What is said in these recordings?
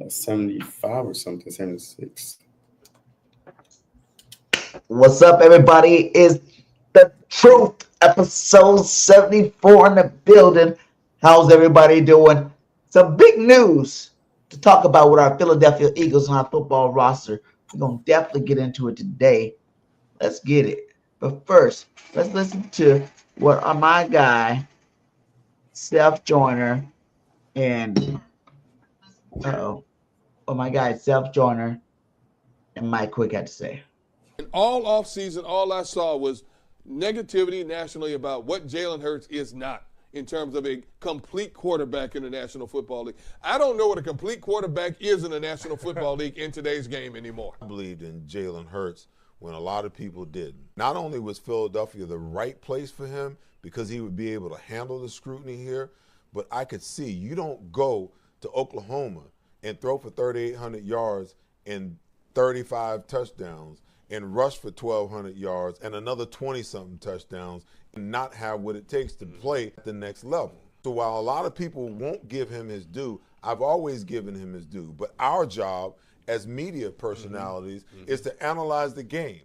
75 or something, 76. What's up, everybody? It's the truth, episode 74 in the building. How's everybody doing? Some big news to talk about with our Philadelphia Eagles on our football roster. We're going to definitely get into it today. Let's get it. But first, let's listen to what my guy, Seth Joyner, and Seth Joyner and Mike Quick had to say. And all offseason, all I saw was negativity nationally about what Jalen Hurts is not in terms of a complete quarterback in the National Football League. I don't know what a complete quarterback is in the National Football League in today's game anymore. I believed in Jalen Hurts when a lot of people didn't. Not only was Philadelphia the right place for him because he would be able to handle the scrutiny here, but I could see you don't go to Oklahoma and throw for 3,800 yards and 35 touchdowns and rush for 1,200 yards and another 20-something touchdowns and not have what it takes to play at the next level. So while a lot of people won't give him his due, I've always given him his due. But our job as media personalities is to analyze the game.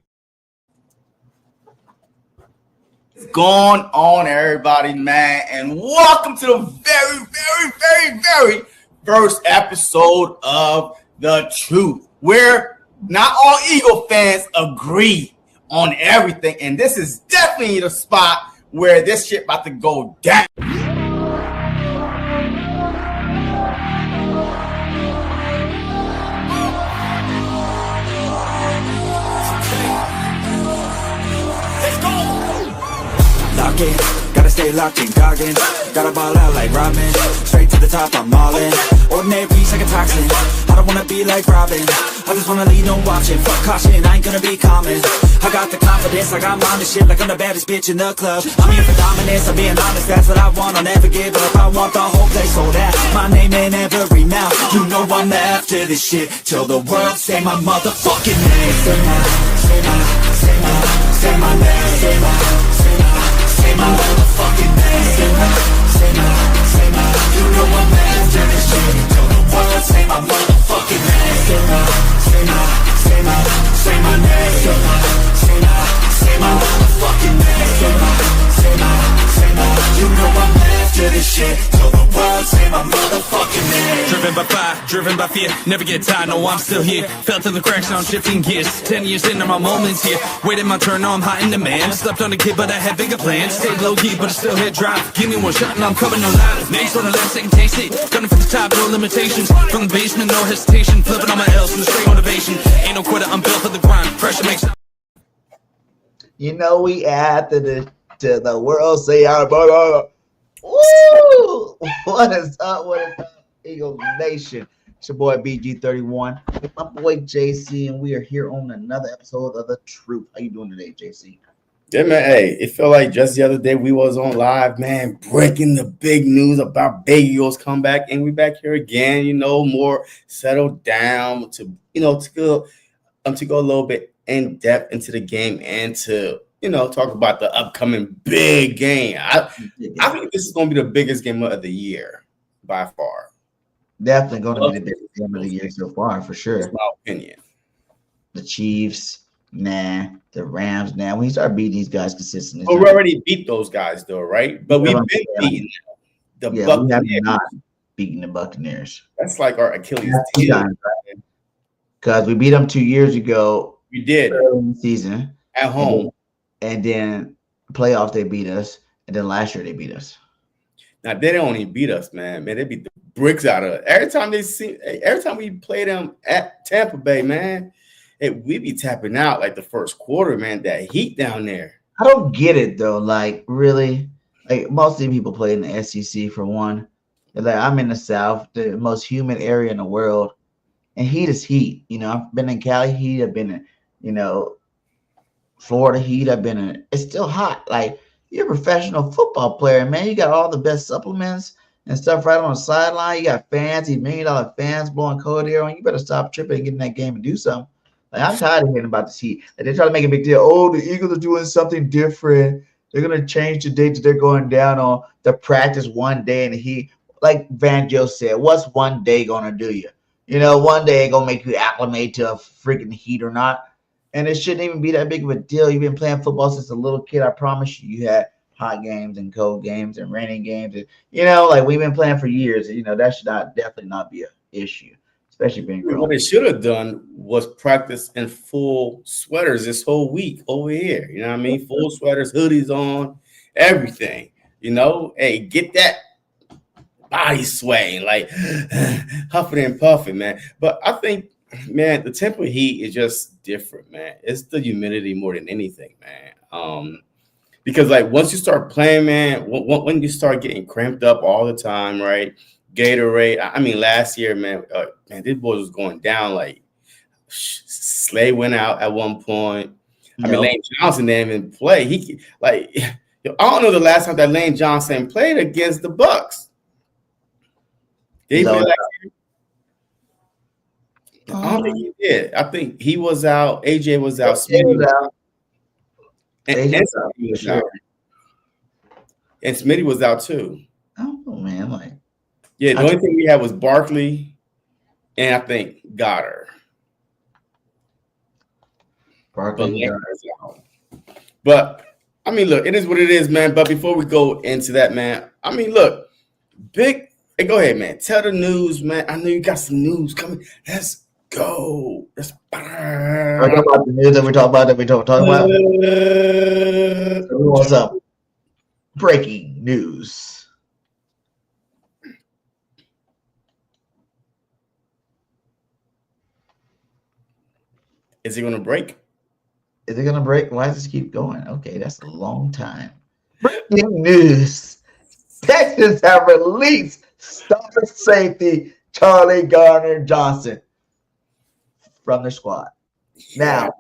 What's going on, everybody, man? And welcome to the very first episode of The Truth, where not all Eagle fans agree on everything, and this is definitely the spot where this shit about to go down. Lock in, gotta stay locked in, goggin. Gotta ball out like Robin. Straight to the top, I'm all in. Ordinary piece like a toxin. I don't wanna be like Robin. I just wanna lead, no watching. Fuck caution, I ain't gonna be common. I got the confidence, like I'm on the shit, like I'm the baddest bitch in the club. I'm here for dominance, I'm being honest, that's what I want. I'll never give up, I want the whole place sold out. My name in every mouth, you know I'm after this shit. Till the world say my motherfucking name. Say my name. Say my motherfucking name. Say my, you know I'm after this shit. Till the world say my motherfucking name. Say my name. Say my motherfucking name. Say my, you know I'm after this shit. Till the world say my motherfucking name. Driven by fire, driven by fear, never get tired, no I'm still here. Felt in the cracks, now I'm shifting gears. 10 years into my moments here. Waiting my turn, now I'm hot in demand. Slept on a kid, but I had bigger plans. Stayed low key, but I still hit drive. Give me one shot and I'm coming no louder. Next on the left, second taste it. Gunning for the top, no limitations. From the basement, no hesitation. Flipping on my L's with straight motivation. Ain't no quitter, I'm built for the grind. Pressure makes. You know we add to the world say our brother. Woo! What is up? Eagle Nation? It's your boy BG31 with my boy JC, and we are here on another episode of The Truth. How you doing today, JC? Yeah, man. Hey, it felt like just the other day we was on live, man, breaking the big news about Big Eagles comeback, and we back here again. You know, more settled down to go a little bit in depth into the game and to talk about the upcoming big game. I think this is going to be the biggest game of the year by far. Definitely going to be the biggest game of the year so far, for sure. That's my opinion. The Chiefs, the Rams, when you start beating these guys consistently. Well, we already beat those guys, though, right? But we've been beating the Buccaneers. We have not beaten the Buccaneers. That's like our Achilles heel. Because we beat them 2 years ago. We did. Early in the season. At home. And then playoffs, they beat us. And then last year, they beat us. Now, they don't even beat us, man. They beat the bricks out of us. Every time we play them at Tampa Bay, man, we be tapping out like the first quarter, man. That heat down there. I don't get it, though. Like, really? Like, most of the people play in the SEC for one. Like, I'm in the South, the most humid area in the world. And heat is heat. I've been in Cali heat. I've been in, Florida heat. It's still hot. Like, you're a professional football player, man. You got all the best supplements and stuff right on the sideline. You got fans, these $1 million fans blowing cold air on you. Better stop tripping and get in that game and do something. Like, I'm tired of hearing about this heat. Like, they try to make a big deal. Oh, the Eagles are doing something different. They're going to change the date that they're going down on the practice one day in the heat. Like Van Joe said, what's one day going to do you? You know, one day it's gonna make you acclimate to a freaking heat or not. And it shouldn't even be that big of a deal. You've been playing football since a little kid. I promise you, you had hot games and cold games and raining games. And, you know, like we've been playing for years. You know, that should definitely not be an issue, especially being grown. What they should have done was practice in full sweaters this whole week over here. You know what I mean? Full sweaters, hoodies on, everything. You know, hey, get that body swaying, like huffing and puffing, man. But I think, man, the Tampa Heat is just different, man. It's the humidity more than anything, man. Because like once you start playing, man, when you start getting cramped up all the time, right? Gatorade. I mean, last year, man, this boy was going down. Like Slay went out at one point. I mean, Lane Johnson didn't even play. He like, I don't know the last time that Lane Johnson played against the Bucs. Did he play last year? I don't think he did. I think he was out. AJ was out. Smitty was out. And Smitty was out. And Smitty was out too. Oh man, like yeah, the only thing we had was Barkley, and I think Goddard. Barkley. But I mean, look, it is what it is, man. But before we go into that, man, I mean, look, big. Hey, go ahead, man. Tell the news, man. I know you got some news coming. Let's go. Let's talk about the news that we talk about. What's up? Breaking news. Is it going to break? Is it going to break? Why does this keep going? Okay, that's a long time. Breaking news. Texans have released star safety Charlie Gardner-Johnson from their squad. Now,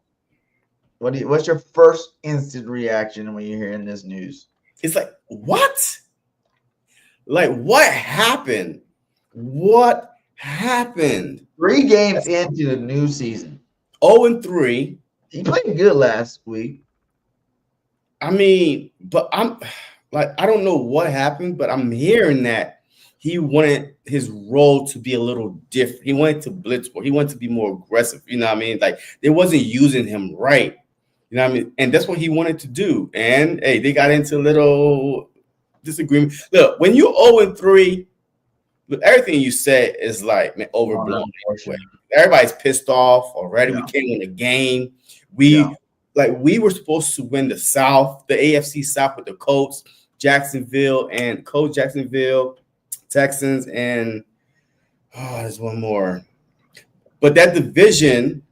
what's your first instant reaction when you're hearing this news? It's like, what? Like, what happened? What happened? 3 games into the new season. 0-3. He played good last week. I mean, but I'm like, I don't know what happened, but I'm hearing that he wanted his role to be a little different. He wanted to blitz more. He wanted to be more aggressive. You know what I mean? Like they wasn't using him right. You know what I mean? And that's what he wanted to do. And hey, they got into a little disagreement. Look, when you're 0-3, look, everything you said is like, man, overblown. Everybody's pissed off already. Yeah. We can't win the game. We were supposed to win the South, the AFC South with the Colts, Jacksonville, Texans, and there's one more. But that division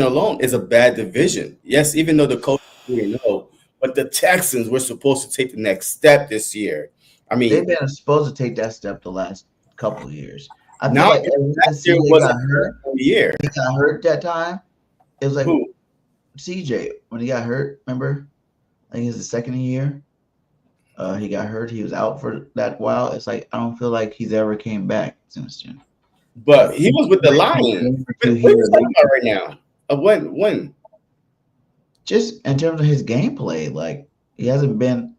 alone is a bad division. Yes, even though the Colts didn't know, but the Texans were supposed to take the next step this year. I mean, they've been supposed to take that step the last couple of years. I feel now like last year was a year. He got hurt that time. It was like who? CJ when he got hurt. Remember? I think it was the second year. He got hurt. He was out for that while. It's like I don't feel like he's ever came back since then. But he was with the Lions. What are you talking about right now? When? Just in terms of his gameplay, like he hasn't been.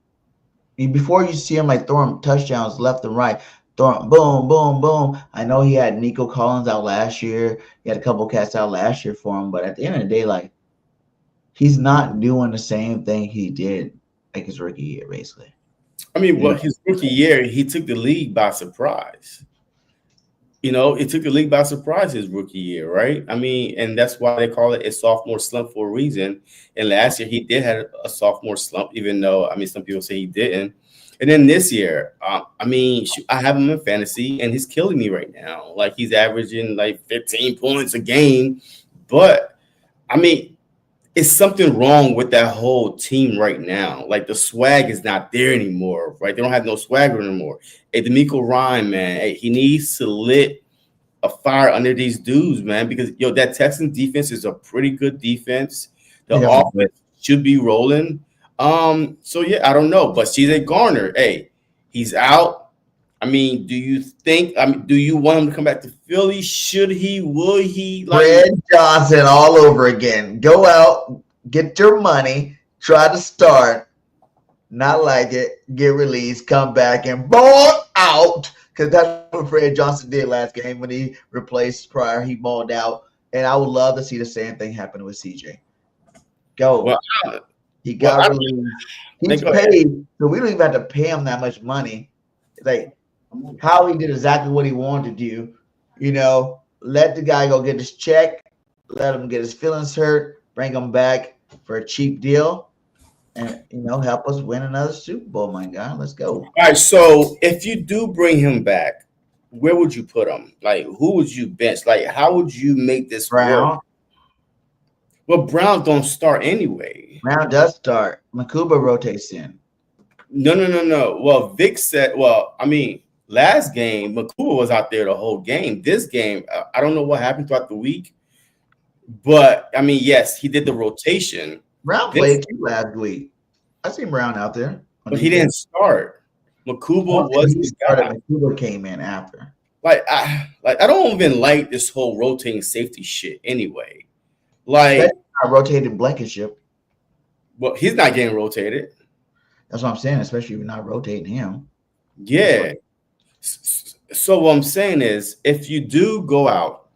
Before you see him like throwing touchdowns left and right, throwing boom, boom, boom. I know he had Nico Collins out last year. He had a couple cats out last year for him, but at the end of the day, like he's not doing the same thing he did like his rookie year, basically. I mean, well, his rookie year, he took the league by surprise. You know, it took the league by surprise his rookie year, right? I mean, and that's why they call it a sophomore slump for a reason. And last year he did have a sophomore slump, even though, I mean, some people say he didn't. And then this year, I mean, I have him in fantasy, and he's killing me right now. Like, he's averaging like 15 points a game. But, I mean, it's something wrong with that whole team right now. Like, the swag is not there anymore, right? They don't have no swagger anymore. Hey, D'Amico Ryan, man, hey, he needs to lit a fire under these dudes, man, because, that Texans defense is a pretty good defense. The offense should be rolling. So, yeah, I don't know. But CJ Garner, hey, he's out. I mean, do you want him to come back to Philly? Should he? Would he? Fred Johnson all over again. Go out, get your money, try to start. not like it, get released, come back, and ball out. Because that's what Fred Johnson did last game when he replaced Pryor. He balled out. And I would love to see the same thing happen with CJ. Go. Well, He got released. He's paid, so we don't even have to pay him that much money. Like, how he did exactly what he wanted to do. You know, let the guy go get his check, let him get his feelings hurt, bring him back for a cheap deal. And, you know, help us win another Super Bowl, my guy. Let's go. All right, so if you do bring him back, where would you put him? Like, who would you bench? Like, how would you make this Brown. work? Well, Brown don't start anyway. Brown does start. Makuba rotates in. No. Well, Vic said, last game, Makuba was out there the whole game. This game, I don't know what happened throughout the week. But, yes, he did the rotation. Brown played too last week. I seen Brown out there. But he didn't start. Makuba was the guy. Makuba came in after. I don't even like this whole rotating safety shit anyway. Like, I rotated Blankenship. Well, he's not getting rotated. That's what I'm saying, especially if you're not rotating him. Yeah. So what I'm saying is, if you do go out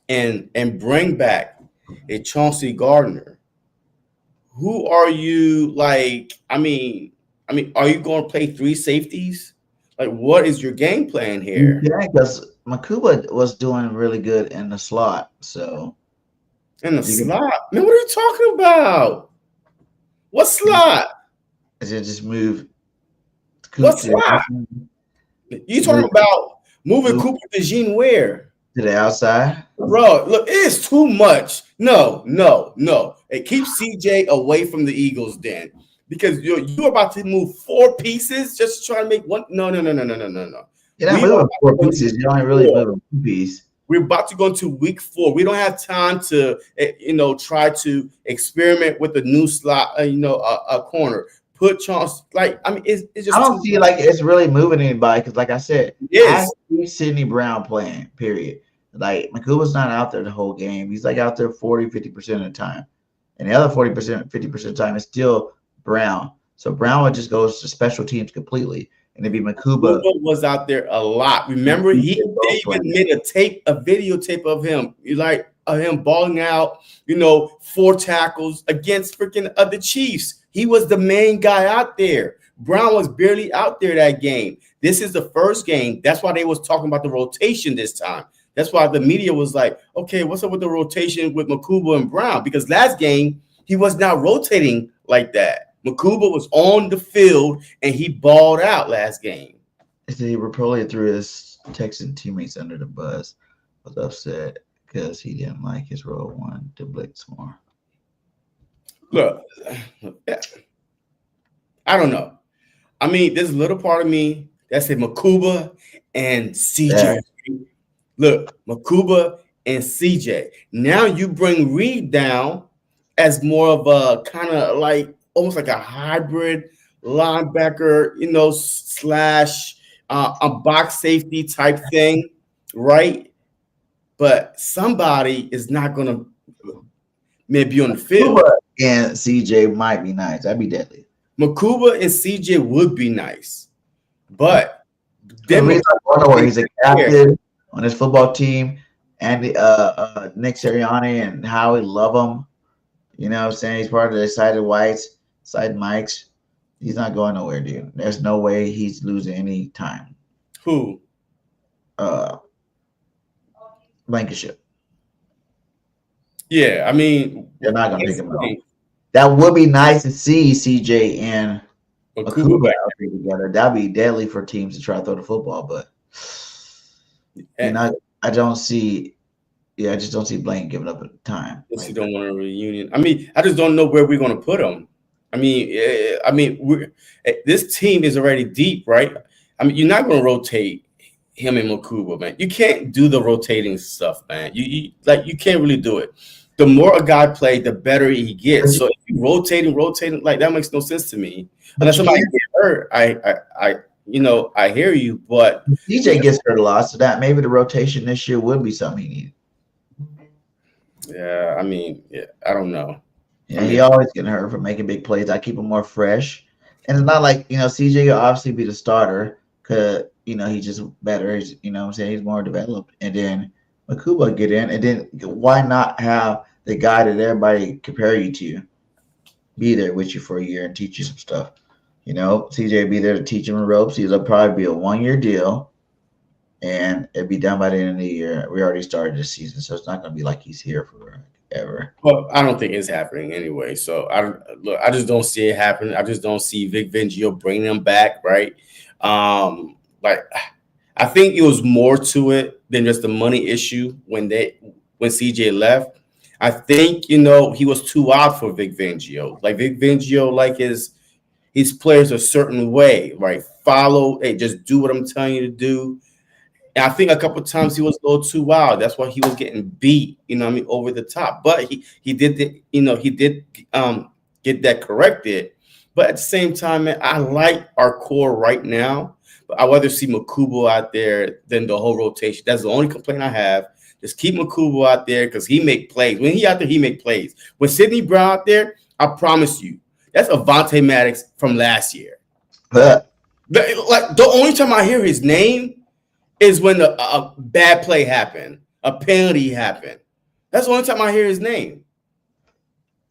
and bring back a Chauncey Gardner, who are you like? Are you going to play three safeties? Like, what is your game plan here? Yeah, because Makuba was doing really good in the slot. So in the slot, man, what are you talking about? What slot? Is it just move? What slot? You talking about moving Cooper DeJean where? To the outside? Bro, look, it's too much. No. Hey, keep CJ away from the Eagles then. Because you're about to move 4 pieces just to try to make one. No. You're not moving 4 pieces. You're only really moving 2 pieces. We're about to go into week 4. We don't have time to, try to experiment with a new slot, a corner. Put Chance, it's just. I don't see like it's really moving anybody because, like I said, yes, I see Sidney Brown playing, period. Like, Makuba's not out there the whole game. He's like out there 40-50% of the time. And the other 40%, 50% of the time is still Brown. So Brown would just go to special teams completely. And it'd be Makuba. Makuba was out there a lot. Remember, they even made a videotape of him, him balling out, 4 tackles against freaking other Chiefs. He was the main guy out there. Brown was barely out there that game. This is the first game. That's why they was talking about the rotation this time. That's why the media was like, okay, what's up with the rotation with Makuba and Brown? Because last game, he was not rotating like that. Makuba was on the field, and he balled out last game. He probably threw his Texan teammates under the bus. Was upset because he didn't like his role one to blitz more. Look, I don't know. There's a little part of me that said Makuba and CJ. Yeah. Look, Makuba and CJ. Now you bring Reed down as more of a kind of like almost like a hybrid linebacker, slash a box safety type thing, right? But somebody is not going to maybe on the field. Makuba and CJ might be nice. That'd be deadly. Makuba and CJ would be nice, but then he's a captain on his football team, and Nick Sirianni and Howie love him. You know what I'm saying? He's part of the Excited Whites, Excited Mikes. He's not going nowhere, dude. There's no way he's losing any time. Who? Blankenship. Yeah, they're not gonna take him out. That would be nice to see CJ and Makuba together. That'd be deadly for teams to try to throw the football, but I don't see. Yeah, I just don't see Blank giving up at time. Yes, you don't want a reunion. I just don't know where we're going to put him. This team is already deep, right? You're not going to rotate him and Makuba, man. You can't do the rotating stuff, man. You can't really do it. The more a guy plays, the better he gets. So if you rotating, like that makes no sense to me. Unless somebody gets hurt, I hear you, but DJ gets hurt a lot, so that maybe the rotation this year would be something he needs. Yeah, I don't know. Yeah, he always getting hurt for making big plays. I keep him more fresh. And it's not like, CJ will obviously be the starter because, he's just better. He's, what I'm saying? He's more developed. And then Makuba get in. And then why not have the guy that everybody compare you to be there with you for a year and teach you some stuff? CJ be there to teach him the ropes. It'll probably be a 1-year deal. And it'll be done by the end of the year. We already started the season, so it's not going to be like he's here forever. Well, I don't think it's happening anyway. So I just don't see it happening. I just don't see Vic Fangio bringing them back, right? Like I think it was more to it than just the money issue when CJ left. I think he was too out for Vic Fangio. Like Vic Fangio, like his players a certain way, right? Follow, hey, just do what I'm telling you to do. And I think a couple of times he was a little too wild. That's why he was getting beat, over the top. But he did get that corrected. But at the same time, man, I like our core right now. But I'd rather see Makubo out there than the whole rotation. That's the only complaint I have. Just keep Makubo out there because he make plays. When he out there, he make plays. When Sidney Brown out there, I promise you, that's Avonte Maddox from last year. Like the only time I hear his name is when a bad play happened, a penalty happened. That's the only time I hear his name.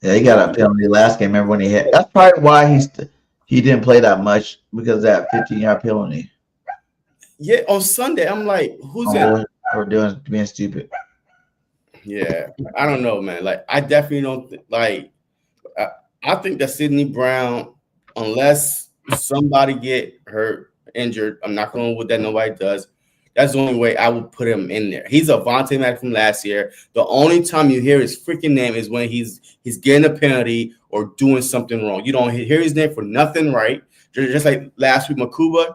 Yeah, he got a penalty last game. Remember when he hit? That's probably why he didn't play that much because of that 15-yard penalty. Yeah, on Sunday, I'm like, who's that? Or being stupid. Yeah, I don't know, man. Like, I definitely don't I think that Sidney Brown, unless somebody get hurt, injured, I'm not going with that. Nobody does. That's the only way I would put him in there. He's a Avonte Maddox from last year. The only time you hear his freaking name is when he's getting a penalty or doing something wrong. You don't hear his name for nothing, right? Just like last week, Makuba,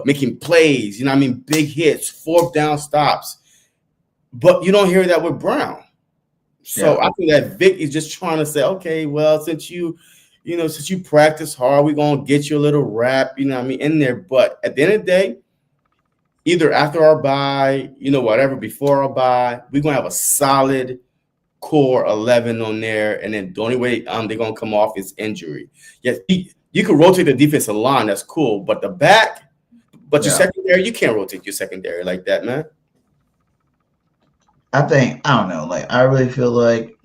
making plays, big hits, 4th down stops. But you don't hear that with Brown. So I think that Vic is just trying to say, okay, well, since you practice hard, we're going to get you a little rap, in there. But at the end of the day, either after our bye, whatever, before our bye, we're going to have a solid core 11 on there. And then the only way they're going to come off is injury. Yes, you can rotate the defensive line. That's cool. But your secondary, you can't rotate your secondary like that, man. I don't know. Like, I really feel like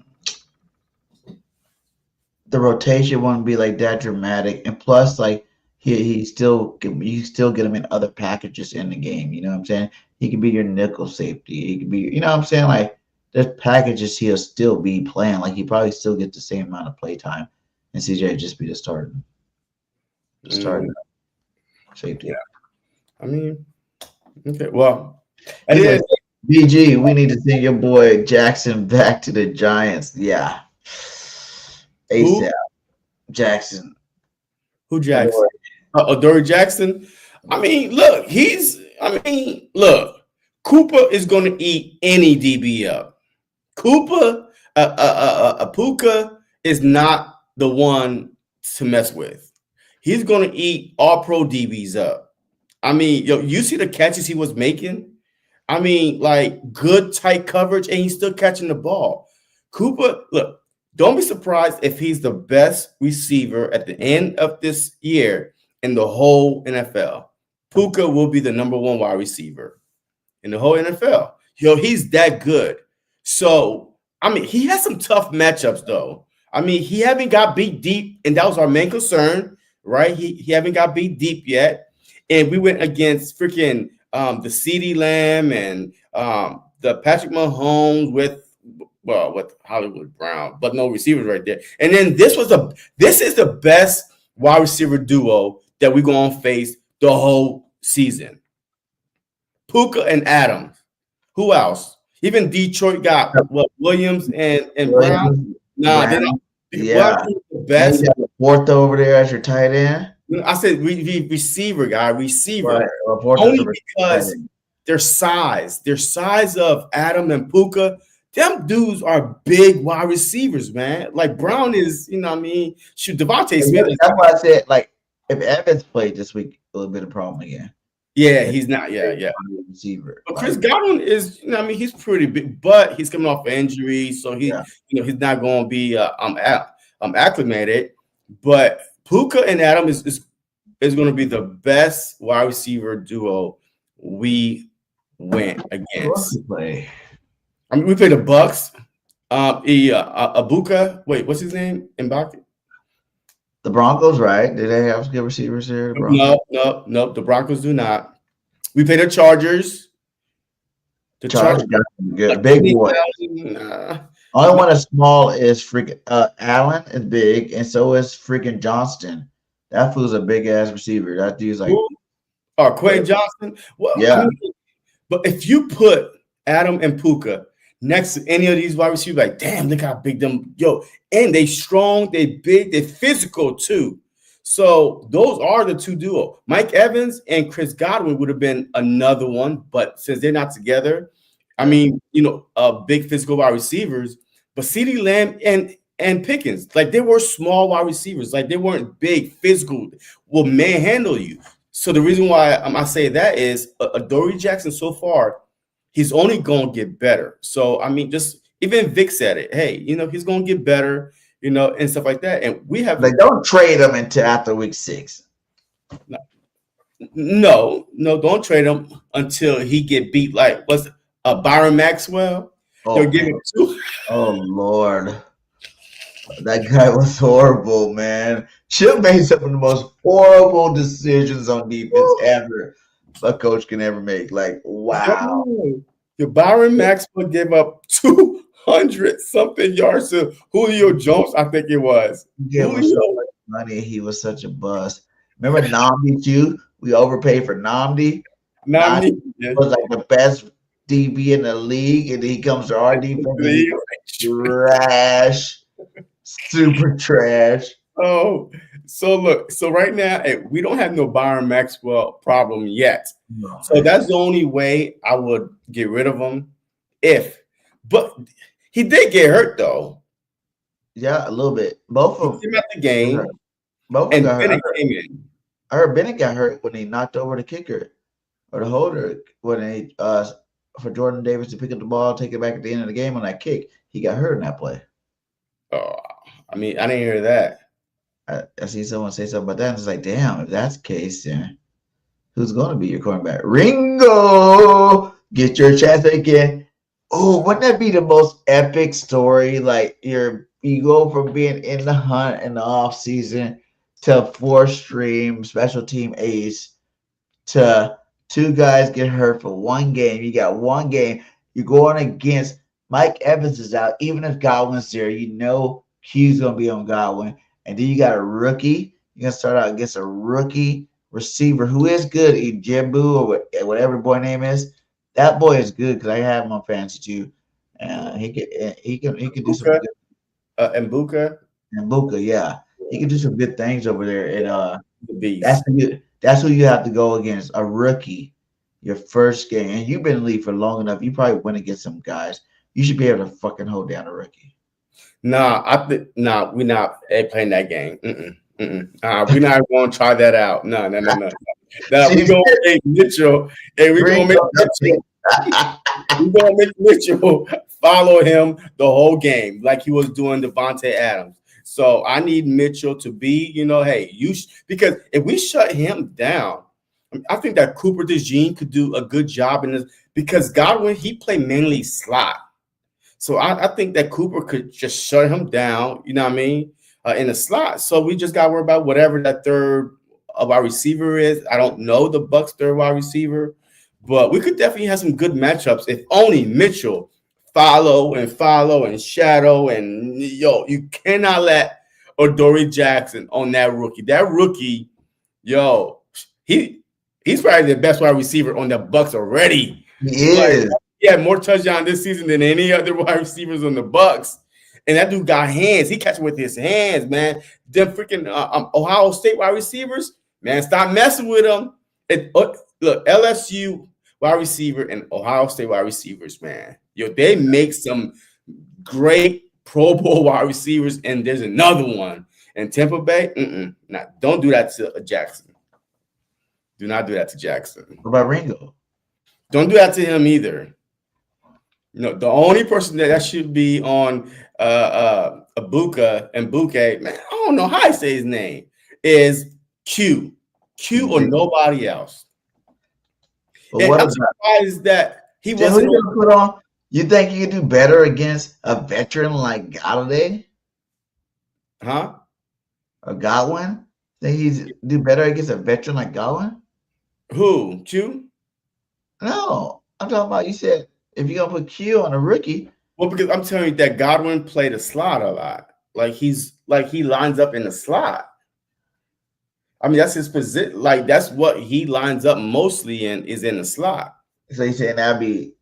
the rotation won't be like that dramatic. And plus, like, you still get him in other packages in the game. You know what I'm saying? He can be your nickel safety. He can be, you know what I'm saying? Like, there's packages he'll still be playing. Like, he probably still get the same amount of play time. And CJ just be the starter. Safety. Yeah. I mean, okay. Well, anyway, BG, we need to send your boy Jackson back to the Giants. Yeah. ASAP. Jackson. Who Jackson? Dory Jackson. I mean, look, Cooper is going to eat any DB up. Puka is not the one to mess with. He's going to eat all pro DBs up. I mean, you see the catches he was making? I mean, like, good tight coverage, and he's still catching the ball. Cooper, look, don't be surprised if he's the best receiver at the end of this year in the whole NFL. Puka will be the number 1 wide receiver in the whole NFL. He's that good. So, I mean, he has some tough matchups, though. I mean, he haven't got beat deep, and that was our main concern, right? He haven't got beat deep yet. And we went against freaking the CeeDee Lamb and the Patrick Mahomes with Hollywood Brown, but no receivers right there. And then this is the best wide receiver duo that we're going to face the whole season. Puka and Adams. Who else? Even Detroit got Williams and Brown. Nah, they're not. Yeah, the best. You got the 4th over there as your tight end. I said receiver guy, Right. only because their size of Adam and Puka. Them dudes are big wide receivers, man. Like Brown is, shoot, DeVonta Smith. That's why I said, like, if Evans played this week, a little bit of problem again. Yeah, he's not. Yeah. Receiver. But Chris Godwin is, he's pretty big, but he's coming off an injury, so he's not going to be acclimated. But Puka and Adam is going to be the best wide receiver duo we went against. Play. I mean, we played the Bucs. Abuka. Wait, what's his name? Mbaka? The Broncos, right? Do they have good receivers here? No. The Broncos do not. We played the Chargers. The Chargers got some good big boy. Nah. Only one that's small is freaking Allen is big, and so is freaking Johnston. That fool's a big ass receiver. That dude's like, Quay Johnson. Well, yeah. I mean, but if you put Adam and Puka next to any of these wide receivers, like, damn, look how big them, and they strong, they big, they physical too. So those are the two duo. Mike Evans and Chris Godwin would have been another one, but since they're not together, I mean, big physical wide receivers, but CeeDee Lamb and Pickens, like they were small wide receivers, like they weren't big physical, will manhandle you. So the reason why I say that is Adoree Jackson so far, he's only going to get better. So, I mean, just even Vic said it. Hey, he's going to get better, and stuff like that. And we have like don't trade him until after week 6. No, don't trade him until he get beat. Like what's Byron Maxwell? They'll give him 2. Oh Lord, that guy was horrible, man. Chip made some of the most horrible decisions on defense ever a coach can ever make. Like, wow. Your Byron Maxwell gave up 200 something yards to Julio Jones, I think it was. Yeah, so much money. He was such a bust. Remember Nnamdi too? We overpaid for Nnamdi. Nnamdi was like the best DB in the league, and then he comes to our defense. Trash. Super trash. Oh, so look, so right now we don't have no Byron Maxwell problem yet. No. So that's the only way I would get rid of him. But he did get hurt though. Yeah, a little bit. Both of them came out the game. Both of them got hurt. Came in. I heard Bennett got hurt when he knocked over the kicker or the holder when they for Jordan Davis to pick up the ball, take it back at the end of the game on that kick. He got hurt in that play. Oh, I mean, I didn't hear that. I see someone say something about that. And it's like, damn, if that's the case, then who's going to be your cornerback? Ringo, get your chance again. Oh, wouldn't that be the most epic story? Like you go from being in the hunt in the off season to 4-stream special team ace to 2 guys get hurt for 1 game. You got 1 game. You're going against Mike Evans is out. Even if Godwin's there, Q's going to be on Godwin. And then you got a rookie. You're going to start out against a rookie receiver who is good, Ijebu or whatever the boy name is. That boy is good because I have him on fantasy too. He can do some good. Mbuka, yeah. He can do some good things over there. And that's who you have to go against, a rookie, your first game. And you've been in the league for long enough. You probably went against some guys. You should be able to fucking hold down a rookie. We're not playing that game. We're not going to try that out. No. We're going to make Mitchell, and we're going to make Mitchell follow him the whole game like he was doing Devontae Adams. So I need Mitchell to be, because if we shut him down, I think that Cooper DeJean could do a good job in this because Godwin, he played mainly slot. So I think that Cooper could just shut him down, in the slot. So we just got to worry about whatever that third of our receiver is. I don't know the Bucs' third wide receiver, but we could definitely have some good matchups if only Mitchell follow and shadow. And, you cannot let Adoree Jackson on that rookie. That rookie, he's probably the best wide receiver on the Bucs already. He is. He had more touchdowns this season than any other wide receivers on the Bucs. And that dude got hands. He catches with his hands, man. Them freaking Ohio State wide receivers, man, stop messing with them. Look, LSU wide receiver and Ohio State wide receivers, man. They make some great Pro Bowl wide receivers, and there's another one. And Tampa Bay, don't do that to Jackson. Do not do that to Jackson. What about Ringo? Don't do that to him either. The only person that should be on Abuka and Buke, man, I don't know how I say his name. is Q or nobody else. But And what I'm about surprised that he who wasn't you gonna put on? You think you can do better against a veteran like Galladay huh? or Godwin? Think he's do better against a veteran like Godwin? Who? Q? No, I'm talking about. You said if you're gonna put Q on a rookie, Well, because I'm telling you that Godwin played a slot a lot. Like he lines up in the slot. I mean, that's his position. Like that's what he lines up mostly in is in the slot. so you saying that'd be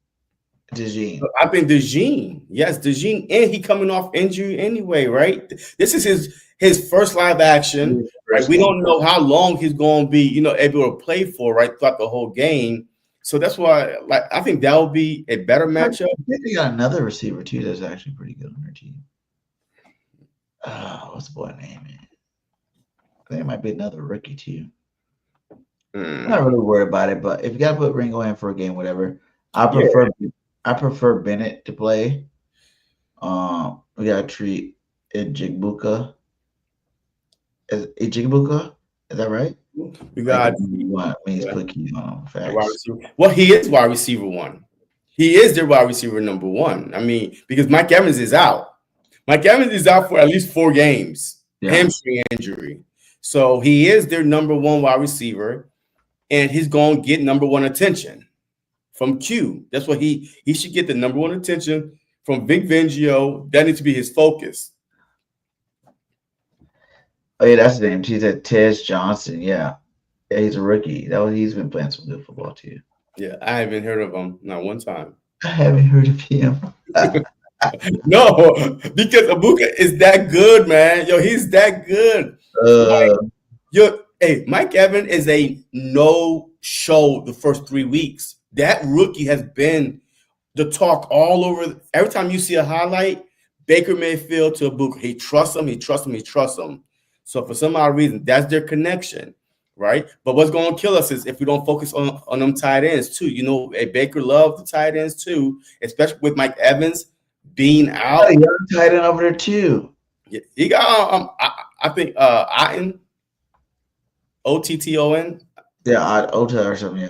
DeJean. I think DeJean, yes, DeJean, and he coming off injury anyway, right? This is his first live action. Right? We don't know how long he's going to be, able to play for, right, throughout the whole game. So that's why, like, I think that would be a better matchup. I think they got another receiver too that's actually pretty good on their team. What's the boy name? Man? I think it might be another rookie too. I'm not really worried about it, but if you got to put Ringo in for a game, whatever, I prefer Bennett to play. We got to treat Ijigbuka. Is that right? We got Well, he is wide receiver one. He is their wide receiver number one. I mean, because Mike Evans is out. Mike Evans is out for at least 4 games, hamstring injury. So he is their number one wide receiver, and he's going to get number one attention from Q. That's what he should get the number one attention from Vic Fangio. That needs to be his focus. Oh yeah, that's the name. He's at Tez Johnson. Yeah, he's a rookie. He's been playing some good football too. Yeah, I haven't heard of him not one time. I haven't heard of him. No, because Abuka is that good, man. Yo, he's that good. Mike Evans is a no-show the first 3 weeks. That rookie has been the talk all over. Every time you see a highlight, Baker Mayfield to Abuka, he trusts him. So for some odd reason, that's their connection, right? But what's going to kill us is if we don't focus on them tight ends too. Baker loves the tight ends too, especially with Mike Evans being out. A young tight end over there too. Yeah, he got I think Otton, Otton. Yeah, Ota or something.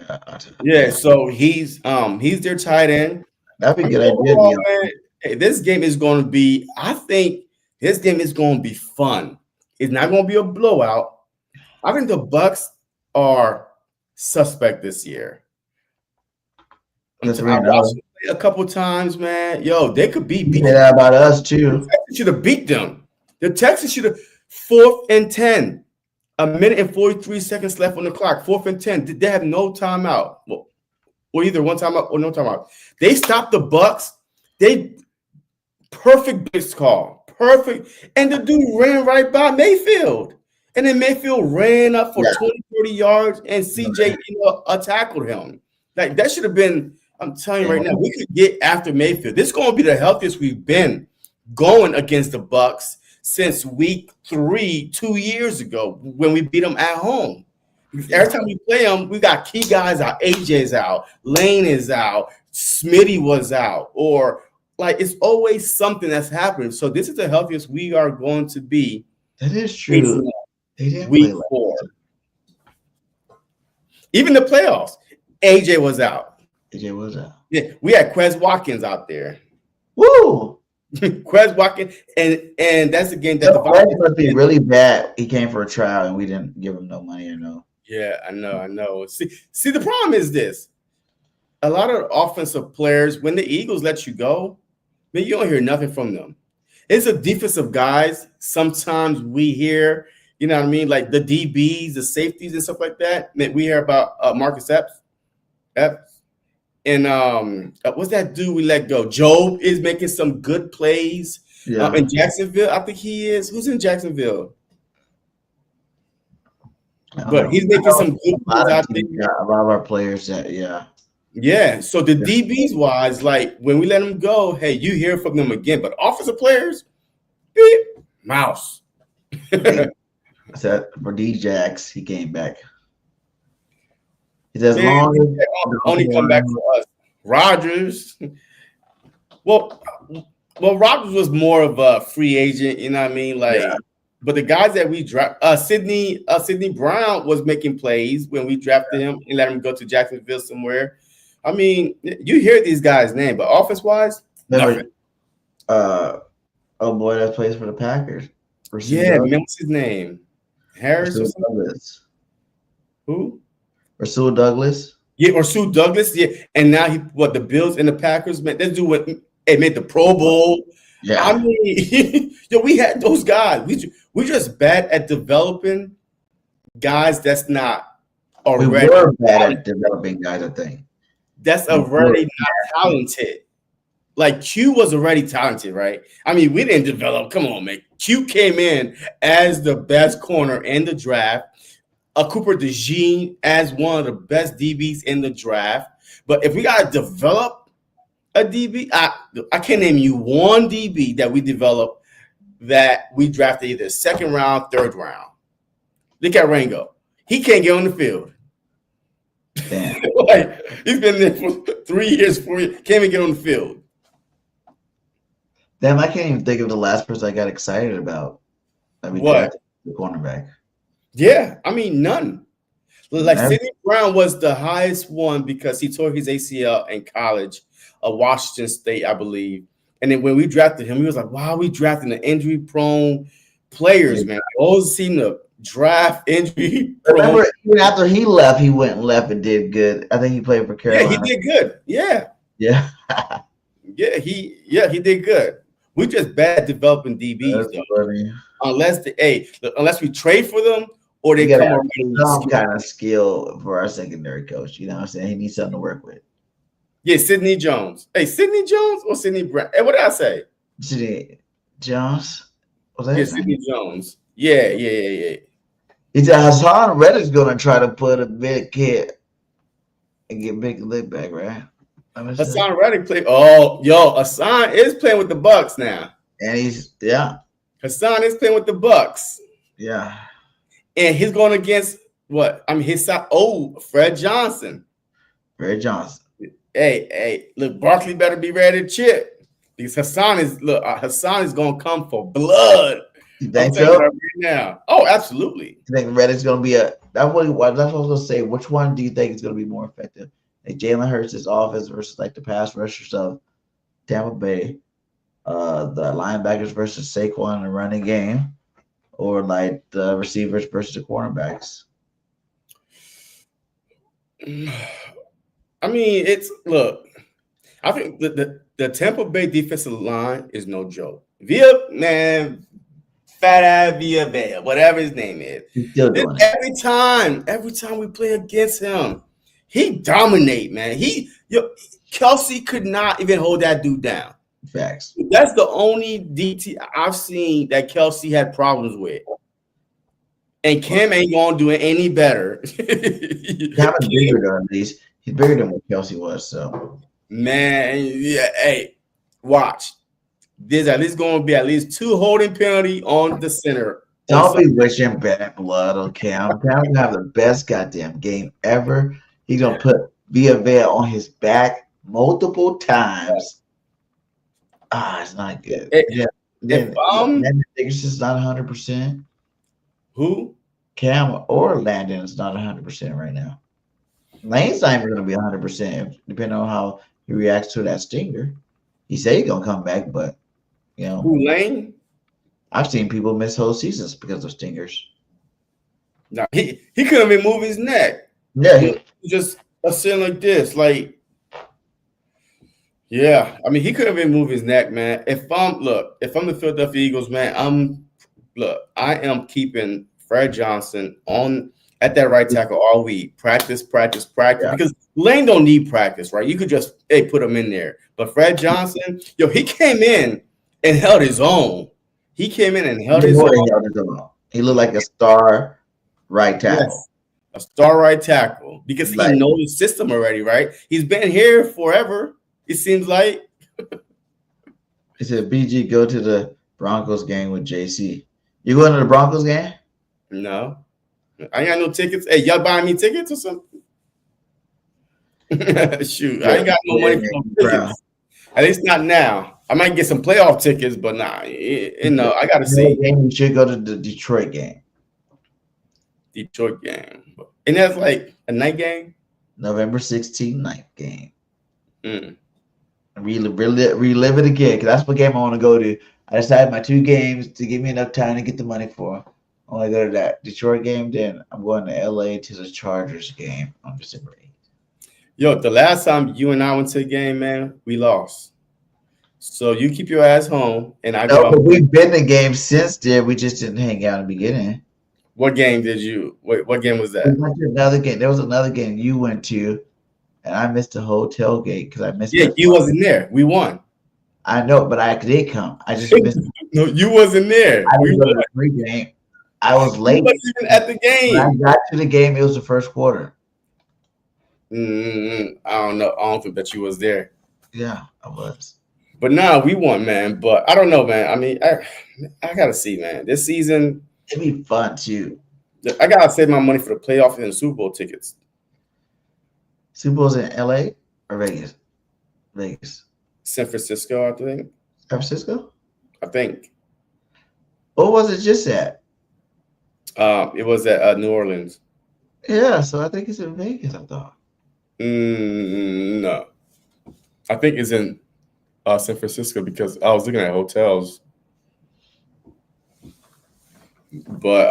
Yeah, so he's their tight end. That'd be a good idea. Man, this game is going to be. I think this game is going to be fun. It's not going to be a blowout. I think the Bucs are suspect this year. I watched them play a couple times, man. Yo, they could be beat. Yeah, about us too. The Texans should have beat them. The Texans should have 4th and 10. 1 minute and 43 seconds left on the clock. 4th and 10. They have no timeout. Well, or either one timeout or no timeout. They stopped the Bucs. Perfect blitz call. Perfect. And the dude ran right by Mayfield. And then Mayfield ran up for 20, 30 yards, and CJ tackled him. Like, that should have been, I'm telling you right now, we could get after Mayfield. This is going to be the healthiest we've been going against the Bucs since week 3 2 years ago when we beat them at home. Every time we play them, we got key guys out. AJ's out. Lane is out. Smitty was out. Or, like, it's always something that's happening. So this is the healthiest we are going to be. That is true. They didn't week 4. Even the playoffs, AJ was out. Yeah, we had Quez Watkins out there. Woo! Quez Watkins, and that's the game that the must be really bad. He came for a trial and we didn't give him no money or no. Yeah, I know. See, the problem is this: a lot of offensive players, when the Eagles let you go, man, you don't hear nothing from them. It's a defensive guys. Sometimes we hear, you know what I mean, like the DBs, the safeties, and stuff like that. We hear about Marcus Epps. And what's that dude we let go? Job is making some good plays in Jacksonville. I think he is. Who's in Jacksonville? But he's making some good plays out there. A lot of our players Yeah. So the DBs wise, like when we let them go, hey, you hear from them again. But offensive players, beep, mouse. So for D-Jax, he came back. As long as only come back for us. Rodgers. Well, Rodgers was more of a free agent, you know what I mean? Like But the guys that we draft, Sidney Brown was making plays when we drafted him and let him go to Jacksonville somewhere. I mean, you hear these guys' name, but offense-wise, nothing. Oh boy, that plays for the Packers. Yeah, man, what's his name? Harris or something? Douglas. Who? Rasul Douglas. Yeah, or Sue Douglas. Yeah, and now the Bills and the Packers, man, this dude made the Pro Bowl. Yeah, I mean, we had those guys. We're just bad at developing guys that's not already. We were bad at developing guys, I think. That's already not talented. Like Q was already talented, right? I mean, we didn't develop. Come on, man. Q came in as the best corner in the draft. Cooper DeJean as one of the best DBs in the draft. But if we gotta develop a DB, I can't name you one DB that we developed that we drafted either second round, third round. Look at Rango. He can't get on the field. Like, he's been there for 3 years, 4 years, can't even get on the field. Damn, I can't even think of the last person I got excited about. What? The cornerback. Yeah, I mean, none. Like Sidney Brown was the highest one because he tore his ACL in college, Washington State, I believe. And then when we drafted him, he was like, wow, we drafting the injury-prone players, man. I always seem to draft injury. Remember, even after he left, he went left and did good. I think he played for Carolina. Yeah, he did good. Yeah. He did good. We just bad developing DBs, though. Unless we trade for them or they come around some kind of skill for our secondary coach. You know what I'm saying? He needs something to work with. Yeah, Sidney Jones. Hey, Sidney Jones or Sidney Brown? Hey, what did I say? Sidney Jones? Sidney Jones. Yeah. He said Hassan Reddick's going to try to put a big kid and get big leg back, right? Hassan Reddick played. Oh, Hassan is playing with the Bucs now. And Hassan is playing with the Bucs. Yeah. And he's going against what? I mean, his side. Oh, Fred Johnson. Hey, look, Barkley better be ready to chip because Hassan is going to come for blood. You think so? Right now. Oh, absolutely. You think Reddick's going to be that's what I was going to say. Which one do you think is going to be more effective? Like Jalen Hurts' offense versus like the pass rushers of Tampa Bay, the linebackers versus Saquon in the running game, or like the receivers versus the cornerbacks? I mean, I think the Tampa Bay defensive line is no joke. Fat ass Villa, whatever his name is. Every time we play against him, he dominate, man. Kelsey could not even hold that dude down. Facts. That's the only DT I've seen that Kelsey had problems with. And Cam ain't gonna do it any better. Cam is bigger than these. He's bigger than what Kelsey was. So, man, yeah. Hey, watch. There's at least going to be at least 2 holding penalty on the center. Don't be wishing bad blood on Cam. Cam will have the best goddamn game ever. He's gonna put Villa on his back multiple times. It's not good. Landon Dickerson's not 100%. Who? Cam or Landon is not 100% right now. Lane's not even going to be 100%, depending on how he reacts to that stinger. He said he's going to come back, but, Who, Lane? I've seen people miss whole seasons because of stingers. No, he couldn't even move his neck. Yeah. He just sitting like this. Like, yeah. I mean, he couldn't even move his neck, man. If I'm the Philadelphia Eagles, man, I am keeping Fred Johnson at that right tackle all week. Practice. Yeah. Because Lane don't need practice, right? You could just put him in there. But Fred Johnson, he came in and held his own. He looked like a star right tackle. Yes, a star right tackle because he knows the system already, right? He's been here forever. It seems like. He said, "BG, go to the Broncos game with JC." You going to the Broncos game? No. I ain't got no tickets. Hey, y'all buying me tickets or something? Shoot, I ain't got no money for no tickets. At least not now. I might get some playoff tickets, but nah, no, I gotta see Game you should go to the Detroit game, Detroit game, and that's like a night game. November 16th night game. Mm. Relive it again, because that's what game I want to go to. I decided my 2 games to give me enough time to get the money for. I want to go to that Detroit game, then I'm going to LA to the Chargers game on December 8th. Yo, the last time you and I went to a game, man, we lost. So you keep your ass home, and I No, go. but we've been to games since then. We just didn't hang out in the beginning. What game did you? What game was We that? went to another game. There was another game you went to, and I missed the hotel gate because I missed. Yeah, you wasn't there. We won. I know, but I did come. I just missed. No, you wasn't there. I We didn't go to won. the free game. I was You late. wasn't even at the When I game. got to the game, it was the first quarter. I don't know. I don't think that you was there. Yeah, I was. But nah, we won, man. But I don't know, man. I mean, I gotta see, man. This season, It'd be fun too. I gotta save my money for the playoff and the Super Bowl tickets. Super Bowl's in LA or Vegas? Vegas. San Francisco, I think. San Francisco? I think What was it just at? it was at New Orleans. Yeah, so I think it's in Vegas, I thought. No, I think it's in San Francisco because I was looking at hotels. But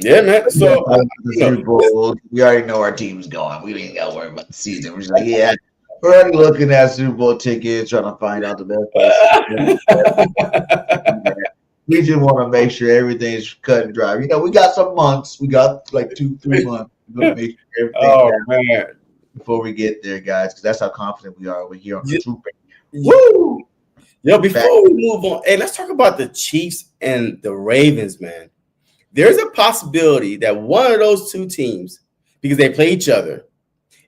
yeah, man. So The Super Bowl, we already know our team's going. We ain't got to worry about the season. We're just like, yeah, we're already looking at Super Bowl tickets, trying to find out the best place. We just want to make sure everything's cut and dry. You know, we got some months. We got like 2-3 months. We're gonna make sure everything oh down man, before we get there, guys, because that's how confident we are over here on the Yeah. Troop. woo! Yo, before we move on, hey, let's talk about the Chiefs and the Ravens, man. There's a possibility that one of those 2 teams, because they play each other,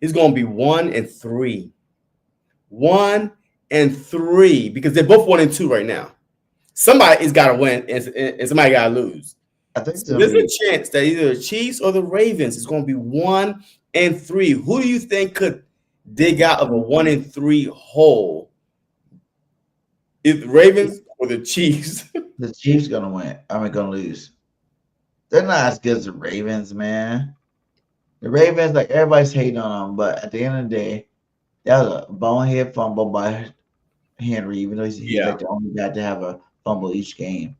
is going to be 1-3. 1-3, because they're both 1-2 right now. Somebody's got to win and somebody got to lose. I think So there's a chance that either the Chiefs or the Ravens is going to be 1-3. Who do you think could dig out of a 1-3 hole? Is the Ravens or the Chiefs? the Chiefs gonna win. I mean, gonna lose. They're not as good as the Ravens, man. The Ravens, like everybody's hating on them, but at the end of the day, that was a bonehead fumble by Henry, even though he's like the only guy to have a fumble each game.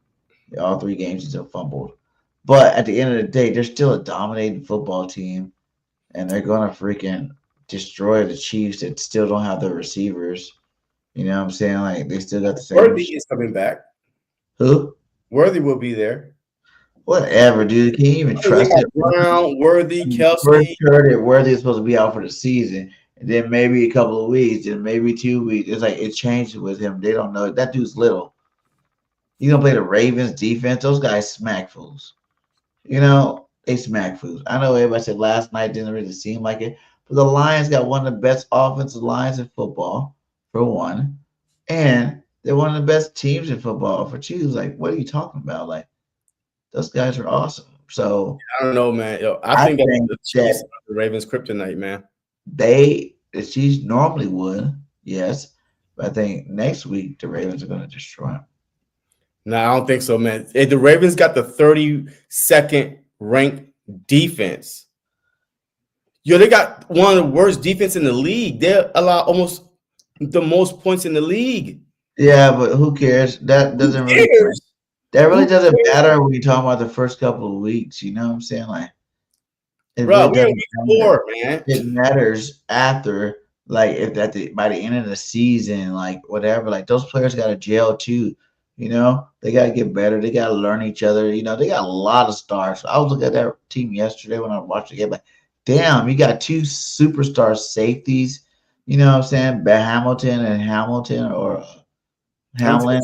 All 3 games he's fumbled. But at the end of the day, they're still a dominating football team, and they're gonna freaking destroy the Chiefs that still don't have the receivers. You know what I'm saying? Like they still got the same. Worthy is coming back. Who? Worthy will be there. Whatever, dude. Can you even trust it? Brown, Worthy, First Kelsey. heard that Worthy is supposed to be out for the season, and then maybe a couple of weeks, then maybe 2 weeks. It's like it changed with him. They don't know. That dude's little. You gonna play the Ravens defense? Those guys smack fools. You know, they smack fools. I know everybody said last night didn't really seem like it, but the Lions got one of the best offensive lines in football, for one, and they're one of the best teams in football for 2. Like, what are you talking about? Like, those guys are awesome. So I don't know, man. Yo, I think that the Chiefs are the Ravens kryptonite, man. the Chiefs normally would, yes, but I think next week the Ravens are going to destroy them. No, I don't think so, man. Hey, the Ravens got the 32nd ranked defense. Yo, they got one of the worst defense in the league. They allow almost the most points in the league. Yeah, but who cares? That doesn't really. That really doesn't matter when you talk about the first couple of weeks. You know what I'm saying? Like, Bro, we don't need 4, man. It matters after, like, if by the end of the season, like whatever, like those players got to gel too. You know, they got to get better. They got to learn each other. You know, they got a lot of stars. I was looking at that team yesterday when I watched the game. Like, damn, you got 2 superstar safeties. You know what I'm saying? Hamilton and Hamilton or Hamlin.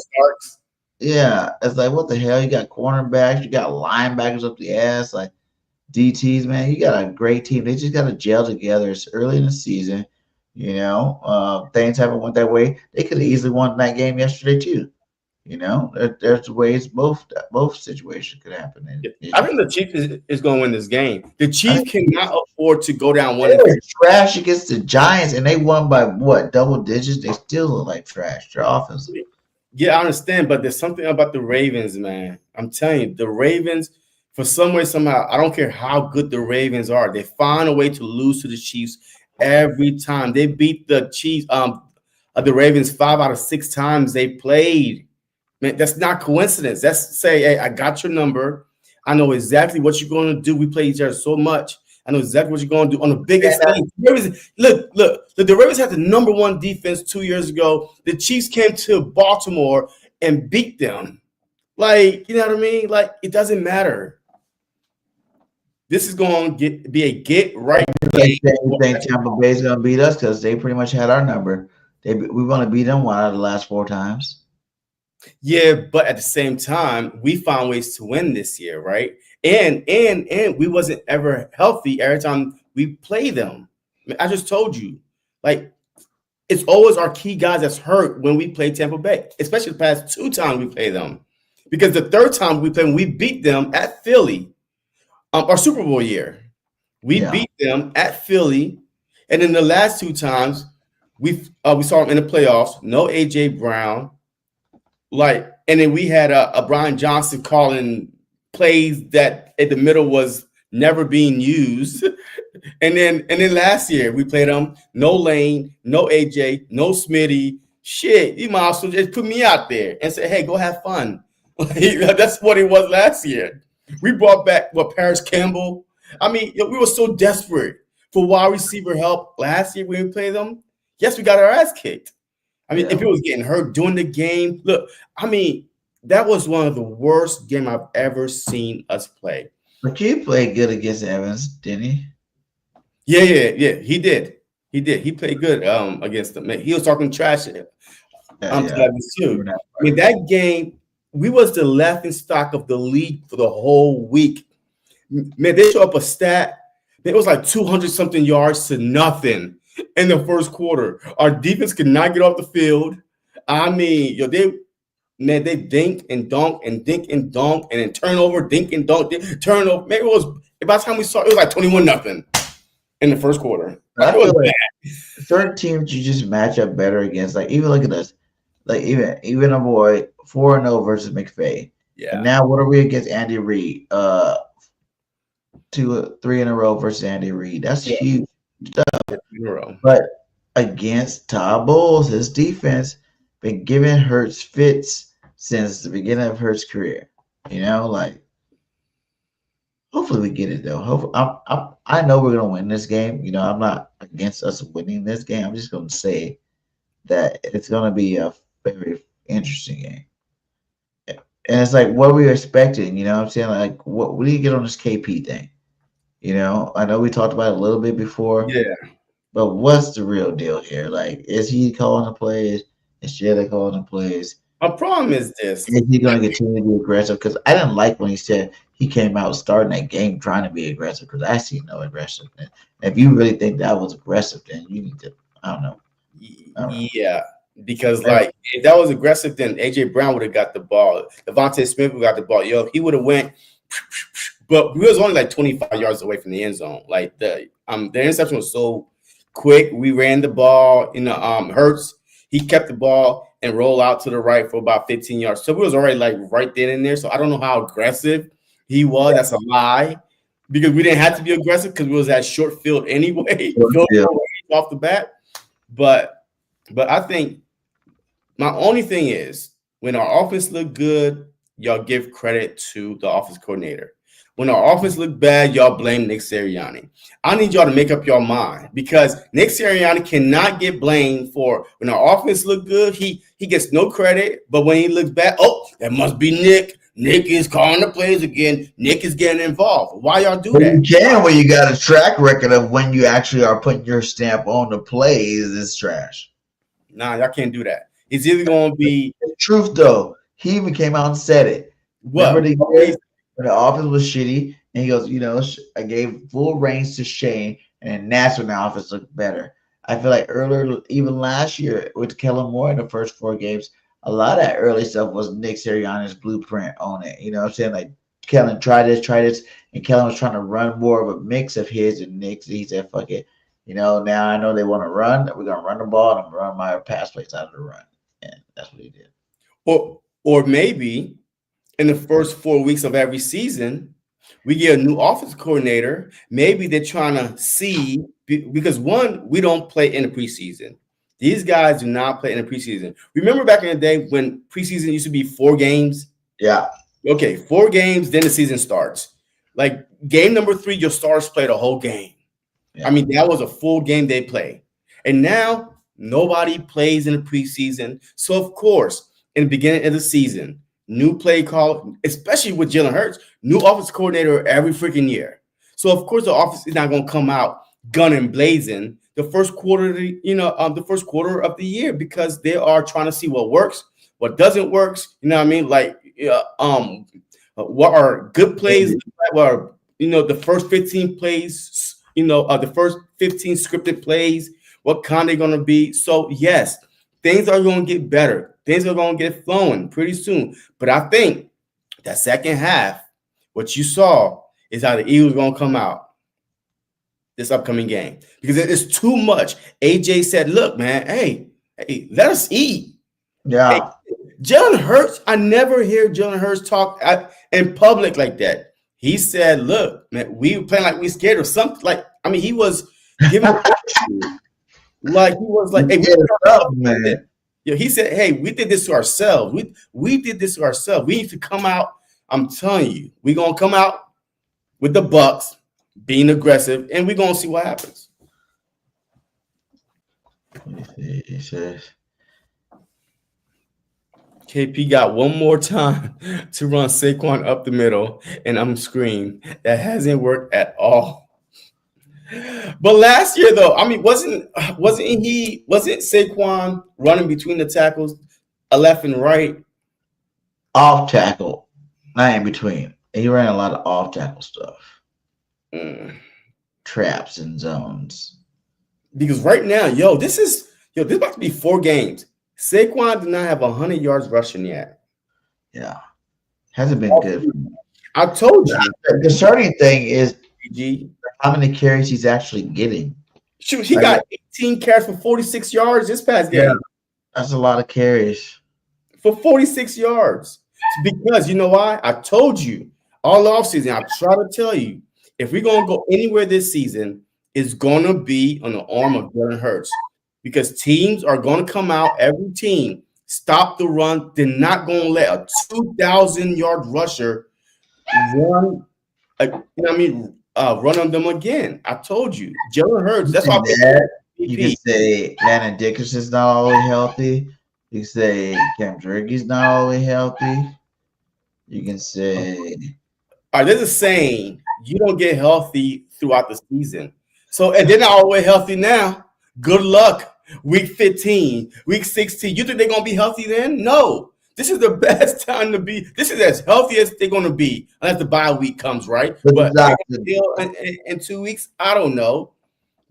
Yeah, it's like, what the hell? You got cornerbacks, you got linebackers up the ass, like DTs, man. You got a great team. They just got to gel together. It's early in the season, you know. Things haven't went that way. They could have easily won that game yesterday too. You know, there's ways both situations could happen. And, I think the Chiefs is going to win this game. The I Chiefs think cannot afford to go down they 1-3. were trash against the Giants, and they won by what, double digits? They still look like trash. Their offense. Yeah, I understand, but there's something about the Ravens, man. I'm telling you, the Ravens, for some way, somehow, I don't care how good the Ravens are, they find a way to lose to the Chiefs every time. They beat the Chiefs, the Ravens 5 out of 6 times they played. Man, that's not coincidence. That's say, hey, I got your number. I know exactly what you're going to do. We play each other so much. I know exactly what you're going to do on the biggest thing. Look, the Ravens had the number 1 defense 2 years ago. The Chiefs came to Baltimore and beat them. Like, you know what I mean? Like, it doesn't matter. This is going to be a get right game. You think Tampa Bay is going to beat us because they pretty much had our number. We want to beat them 1 out of the last 4 times. Yeah, but at the same time, we found ways to win this year, right? And we wasn't ever healthy every time we play them. I mean, I just told you, like, it's always our key guys that's hurt when we play Tampa Bay, especially the past 2 times we play them. Because the 3rd time we played, we beat them at Philly, our Super Bowl year. We beat them at Philly, and then the last 2 times we saw them in the playoffs. No AJ Brown. Like, and then we had a Brian Johnson calling plays that at the middle was never being used. And then last year we played them, no Lane, no AJ, no Smitty. Shit, you might also just put me out there and say, hey, go have fun. That's what it was last year. We brought back Paris Campbell. I mean, we were so desperate for wide receiver help last year when we played them. Yes, we got our ass kicked. I mean, if it was getting hurt during the game, look, I mean, that was one of the worst games I've ever seen us play. But you played good against Evans, didn't he? Yeah, he did. He played good against them. He was talking trash to Evans too. I mean, that game, we was the laughing stock of the league for the whole week. Man, they show up a stat. It was like 200-something yards to nothing in the first quarter. Our defense could not get off the field. I mean, they dink and dunk and dink and dunk and then turnover, dink and dunk, turnover. Maybe it was by the time we saw it was like 21-0 in the first quarter. I feel like certain teams you just match up better against. Like, even look at us. Like, even a boy 4-0 versus McVay. Yeah. And now what are we against Andy Reid? 3 in a row versus Andy Reid. That's huge stuff. But against Todd Bowles, his defense been giving Hurts fits since the beginning of Hurts' career. You know, like, hopefully we get it though. Hopefully, I know we're gonna win this game. You know, I'm not against us winning this game. I'm just gonna say that it's gonna be a very interesting game. And it's like, what are we expecting? You know what I'm saying? Like, what do you get on this KP thing? You know, I know we talked about it a little bit before. Yeah. But what's the real deal here? Like, is he calling the plays? Is Jalen calling the plays? My problem is this. Is he going to continue to be aggressive? Because I didn't like when he said he came out starting that game trying to be aggressive, because I see no aggressiveness. If you really think that was aggressive, then you need to, I don't know. Yeah. Because, like, if that was aggressive, then A.J. Brown would have got the ball. DeVonta Smith would have got the ball. Yo, he would have went. But we was only like 25 yards away from the end zone. Like, the interception was so quick. We ran the ball. Hurts, he kept the ball and rolled out to the right for about 15 yards. So we was already, like, right then and there. So I don't know how aggressive he was. That's a lie. Because we didn't have to be aggressive because we was at short field anyway. Off the bat. But I think my only thing is, when our offense look good, y'all give credit to the offense coordinator. When our offense look bad, y'all blame Nick Sirianni. I need y'all to make up your mind, because Nick Sirianni cannot get blamed for when our offense look good. He gets no credit, but when he looks bad, oh, that must be Nick. Nick is calling the plays again. Nick is getting involved. Why y'all do that? You can when you got a track record of when you actually are putting your stamp on the plays. It's trash. Nah, y'all can't do that. It's either going to be the truth, though. He even came out and said it. What? When the offense was shitty, and he goes, you know, I gave full reins to Shane, and that's when the offense looked better. I feel like earlier, even last year with Kellen Moore in the first 4 games, a lot of that early stuff was Nick Sirianni's blueprint on it. You know what I'm saying? Like Kellen try this, and Kellen was trying to run more of a mix of his and Nick's. He said, "Fuck it, you know. Now I know they want to run. We're gonna run the ball, and I'm gonna run my pass plays out of the run." And that's what he did. Or maybe in the first 4 weeks of every season, we get a new offense coordinator. Maybe they're trying to see, because one, we don't play in the preseason. These guys do not play in the preseason. Remember back in the day when preseason used to be 4 games? Yeah. Okay, 4 games, then the season starts. Like game number 3, your stars play the whole game. Yeah. I mean, that was a full game they play. And now nobody plays in the preseason. So, of course, in the beginning of the season, new play call, especially with Jalen Hurts, new offense coordinator every freaking year. So, of course, the offense is not going to come out gunning blazing the first quarter, the first quarter of the year, because they are trying to see what works, what doesn't work. You know what I mean? Like, what are good plays? What are, the first 15 plays? The first 15 scripted plays. What kind they're going to be? So yes, things are going to get better. Things are going to get flowing pretty soon. But I think that second half, what you saw is how the Eagles are going to come out this upcoming game, because it is too much. AJ said, "Look, man, hey, let us eat." Yeah. Hey, Jalen Hurts, I never hear Jalen Hurts talk in public like that. He said, "Look, man, we were playing like we scared or something." Like, I mean, he was giving like he was like, "Hey, man." He said, "Hey, we did this to ourselves. We did this to ourselves. We need to come out. I'm telling you, we're gonna come out with the Bucs being aggressive, and we're gonna see what happens." He says, KP got one more time to run Saquon up the middle, and I'm screaming. That hasn't worked at all. But last year, though, I mean, wasn't Saquon running between the tackles, left and right? off tackle, not in between. He ran a lot of off tackle stuff, traps and zones. Because right now, this is about to be 4 games. Saquon did not have 100 yards rushing yet. Yeah, hasn't been good. I told you. The concerning thing is how many carries he's actually getting. Shoot, he got 18 carries for 46 yards this past game. Yeah, that's a lot of carries for 46 yards. Because you know why? I told you all offseason. I try to tell you, if we're gonna go anywhere this season, it's gonna be on the arm of Jalen Hurts. Because teams are going to come out, every team, stop the run. They're not going to let a 2,000-yard rusher run, run on them again. I told you. Jalen Hurts, that's why you can say Landon Dickerson's not always healthy. You can say Cam Jerky's not always healthy. You can say... All right, there's a saying, you don't get healthy throughout the season. So, and they're not always healthy now. Good luck. Week 15, week 16. You think they're going to be healthy then? No. This is the best time to be. This is as healthy as they're going to be, unless the bye week comes, right? But in 2 weeks, I don't know.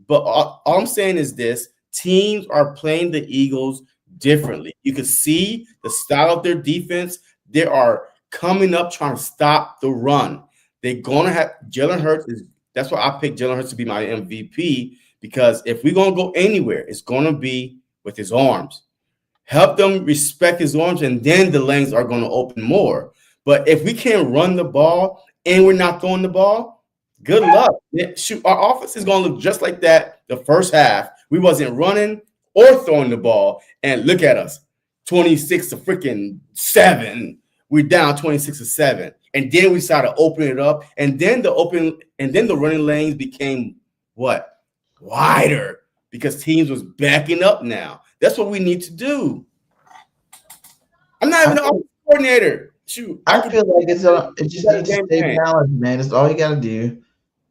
But all I'm saying is this. Teams are playing the Eagles differently. You can see the style of their defense. They are coming up trying to stop the run. They're going to have Jalen Hurts. That's why I picked Jalen Hurts to be my MVP. Because if we're going to go anywhere, it's going to be with his arms. Help them respect his arms, and then the lanes are going to open more. But if we can't run the ball and we're not throwing the ball, good luck. Shoot, our offense is going to look just like that the first half. We wasn't running or throwing the ball. And look at us, 26-7. We're down 26-7. And then we started opening it up. And then the running lanes became what? Wider, because teams was backing up now. That's what we need to do. I'm not even an offensive coordinator. Shoot, I feel like it just needs to stay balanced, man. That's all you got to do.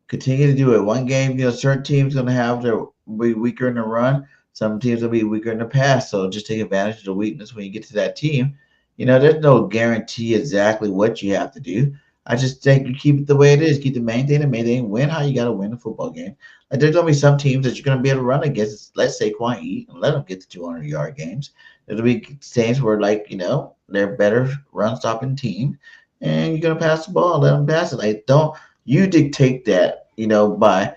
Continue to do it. One game, certain teams going to have their be weaker in the run. Some teams will be weaker in the pass. So just take advantage of the weakness when you get to that team. There's no guarantee exactly what you have to do. I just think you keep it the way it is. Keep the main thing, win how you got to win a football game. Like there's going to be some teams that you're going to be able to run against. Let's say Saquon eat and let them get to 200-yard games. There'll be teams where, like, they're better run-stopping team, and you're going to pass the ball, let them pass it. Like, don't you dictate that, by,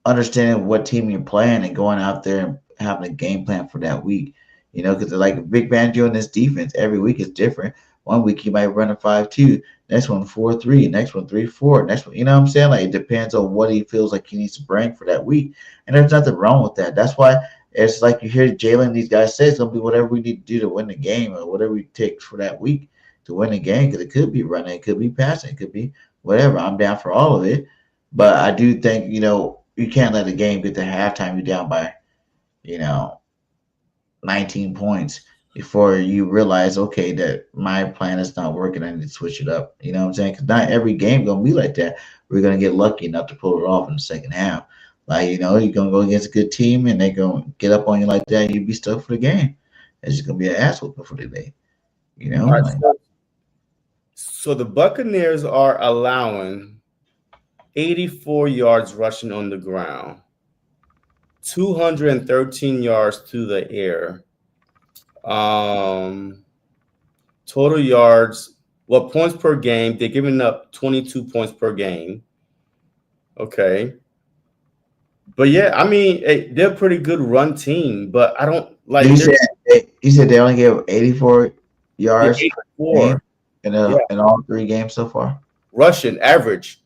understanding what team you're playing and going out there and having a game plan for that week. Because like Big Banjo in this defense, every week is different. One week he might run a 5-2, next one 4-3, next one 3-4, next one, you know what I'm saying? Like it depends on what he feels like he needs to bring for that week. And there's nothing wrong with that. That's why it's like you hear Jalen, these guys say it's gonna be whatever we need to do to win the game or whatever we take for that week to win the game. Because it could be running, it could be passing, it could be whatever. I'm down for all of it. But I do think, you can't let the game get to halftime, you're down by, 19 points before you realize, okay, that my plan is not working. I need to switch it up. You know what I'm saying? Because not every game going to be like that. We're going to get lucky enough to pull it off in the second half. Like, you're going to go against a good team and they're going to get up on you like that. You'd be stuck for the game. It's just going to be an ass whooping for the day. Right, so the Buccaneers are allowing 84 yards rushing on the ground, 213 yards through the air. Total yards, points per game, they're giving up 22 points per game. Okay. But yeah, I mean, they're a pretty good run team, but I don't like. You said they only gave 84 yards 84 in all 3 games so far. Russian average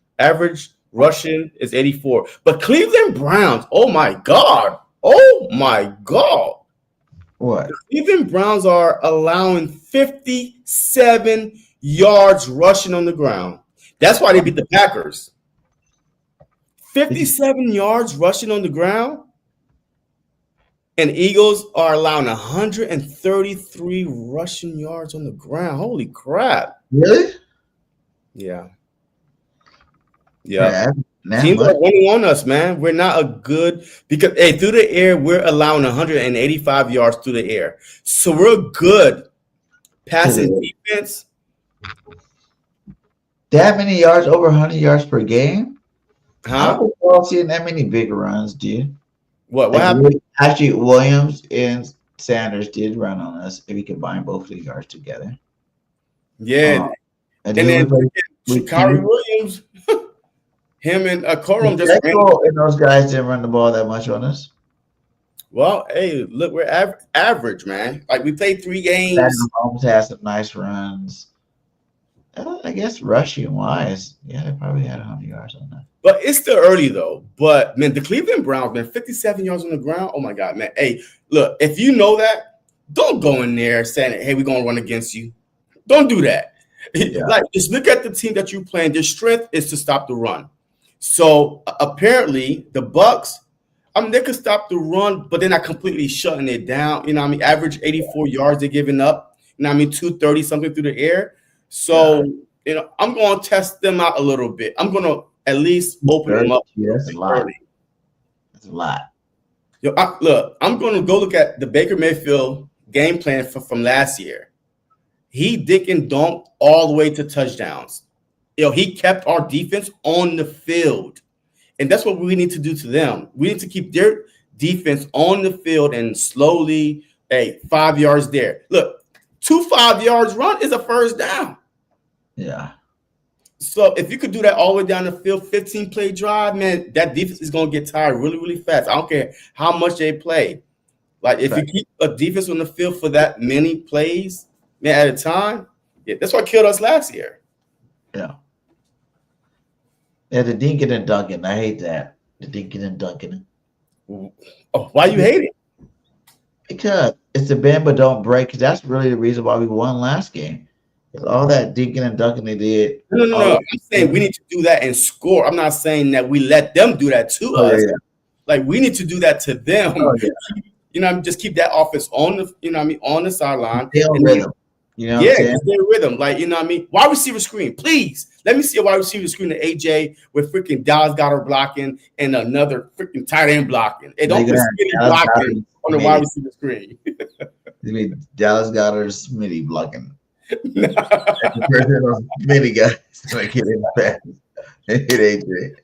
Russian is 84. But Cleveland Browns, oh my God. What? The Cleveland Browns are allowing 57 yards rushing on the ground. That's why they beat the Packers. 57 yards rushing on the ground. And Eagles are allowing 133 rushing yards on the ground. Holy crap. Really? Yeah. Teams are winning on us, man. We're not a good because through the air, we're allowing 185 yards through the air. So we're good passing defense. That many yards, over 100 yards per game? Huh? I don't recall seeing that many big runs, dude. What happened? Actually, Williams and Sanders did run on us if you combine both of the yards together. Yeah. And then Kyrie Williams, him and Corum just ran. And those guys didn't run the ball that much on us. Well, hey, look, we're average, man. Like we played 3 games. Mahomes has some nice runs. I guess rushing wise, yeah, they probably had 100 yards on that. But it's still early though. But man, the Cleveland Browns, man, 57 yards on the ground. Oh my God, man. Hey, look, if you know that, don't go in there saying, "Hey, we're gonna run against you." Don't do that. Yeah. Like, just look at the team that you're playing. Their strength is to stop the run. So apparently, the Bucs, they could stop the run, but they're not completely shutting it down. You know what I mean? Average 84 yards they're giving up. You know what I mean? 230 something through the air. So, I'm going to test them out a little bit. I'm going to at least open them up. Yeah, that's a lot. That's a lot. Look, I'm going to go look at the Baker Mayfield game plan from last year. He dick and dunked all the way to touchdowns. He kept our defense on the field. And that's what we need to do to them. We need to keep their defense on the field and slowly, 5 yards there. Look, 2 5-yards run is a first down. Yeah. So if you could do that all the way down the field, 15-play drive, man, that defense is going to get tired really, really fast. I don't care how much they play. Like, if you keep a defense on the field for that many plays, man, at a time, that's what killed us last year. Yeah. Yeah, the dinking and dunking. I hate that. The dinking and dunking. Oh, why you hate it? Because it's the bend but don't break. That's really the reason why we won last game. It's all that dinking and dunking they did. No. I'm saying we need to do that and score. I'm not saying that we let them do that to us. Yeah. Like, we need to do that to them. Just keep that offense on the, on the sideline. Rhythm. Just their rhythm. Like, wide receiver screen, please. Let me see a wide receiver screen to AJ with freaking Dallas Goedert blocking and another freaking tight end blocking. And don't put Smitty blocking on the wide receiver screen. You mean Dallas Goedert, Smitty blocking. The person on many guys like hit him fast. Hit AJ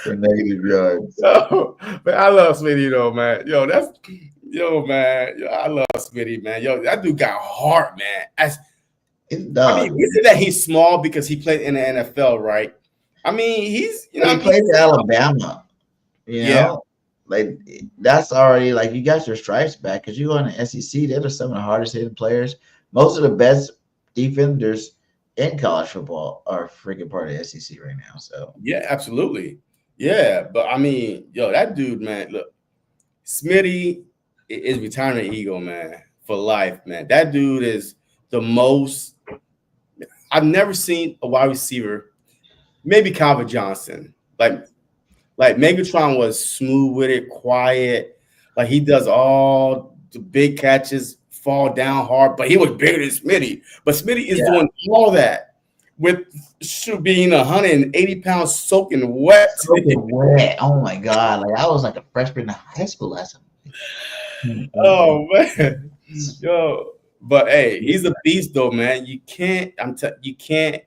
for negative yards. Yo, man, I love Smitty though, man. Yo, man. Yo, I love Smitty, man. Yo, that dude got heart, man. It's dog. I mean, we said that he's small because he played in the NFL, right? I mean, he's he played in Alabama. You know, like that's already like you got your stripes back because you go in the SEC. They're some of the hardest hitting players. Most of the best defenders in college football are freaking part of the SEC right now. So yeah, absolutely. Yeah, but I mean, yo, that dude, man, look, Smitty is retirement eagle, man, for life, man. That dude is the most. I've never seen a wide receiver, maybe Calvin Johnson, like Megatron was smooth with it, quiet, like he does all the big catches, fall down hard, but he was bigger than Smitty. But Smitty is doing all that with being 180 pounds soaking wet. Oh my God. Like I was like a freshman in high school last time. Oh man. Yo. But hey, he's a beast though, man. You can't you can't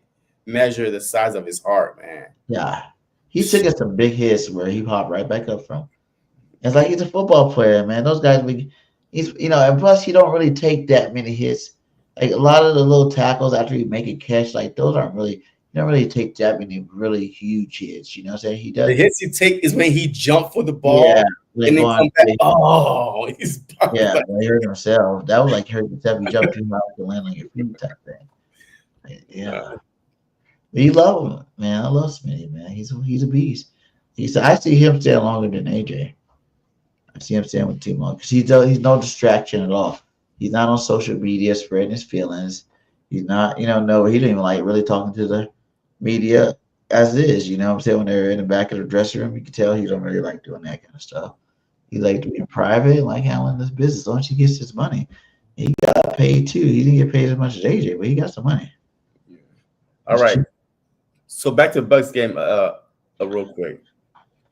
measure the size of his heart, man. Yeah. He took us some big hits where he popped right back up from. It's like he's a football player, man. Those guys, he's and plus he don't really take that many hits. Like a lot of the little tackles after you make a catch, like those aren't really, you don't really take that many really huge hits. You know what I'm saying? He does. The hits he take is when he jumped for the ball and then come back. Oh, he's he hurt himself. That was like hurt himself. He jumped too high to land on your feet type thing. Yeah. But you love him, man. I love Smitty, man. He's a beast. I see him staying longer than AJ. I see him staying with the team long because he's no distraction at all. He's not on social media spreading his feelings. He's not, he don't even like really talking to the media as it is. You know what I'm saying? When they're in the back of the dressing room, you can tell he don't really like doing that kind of stuff. He like to be private and like handling this business. Once he gets his money, he got paid too. He didn't get paid as much as AJ, but he got some money. All right. So back to the Bucs game real quick.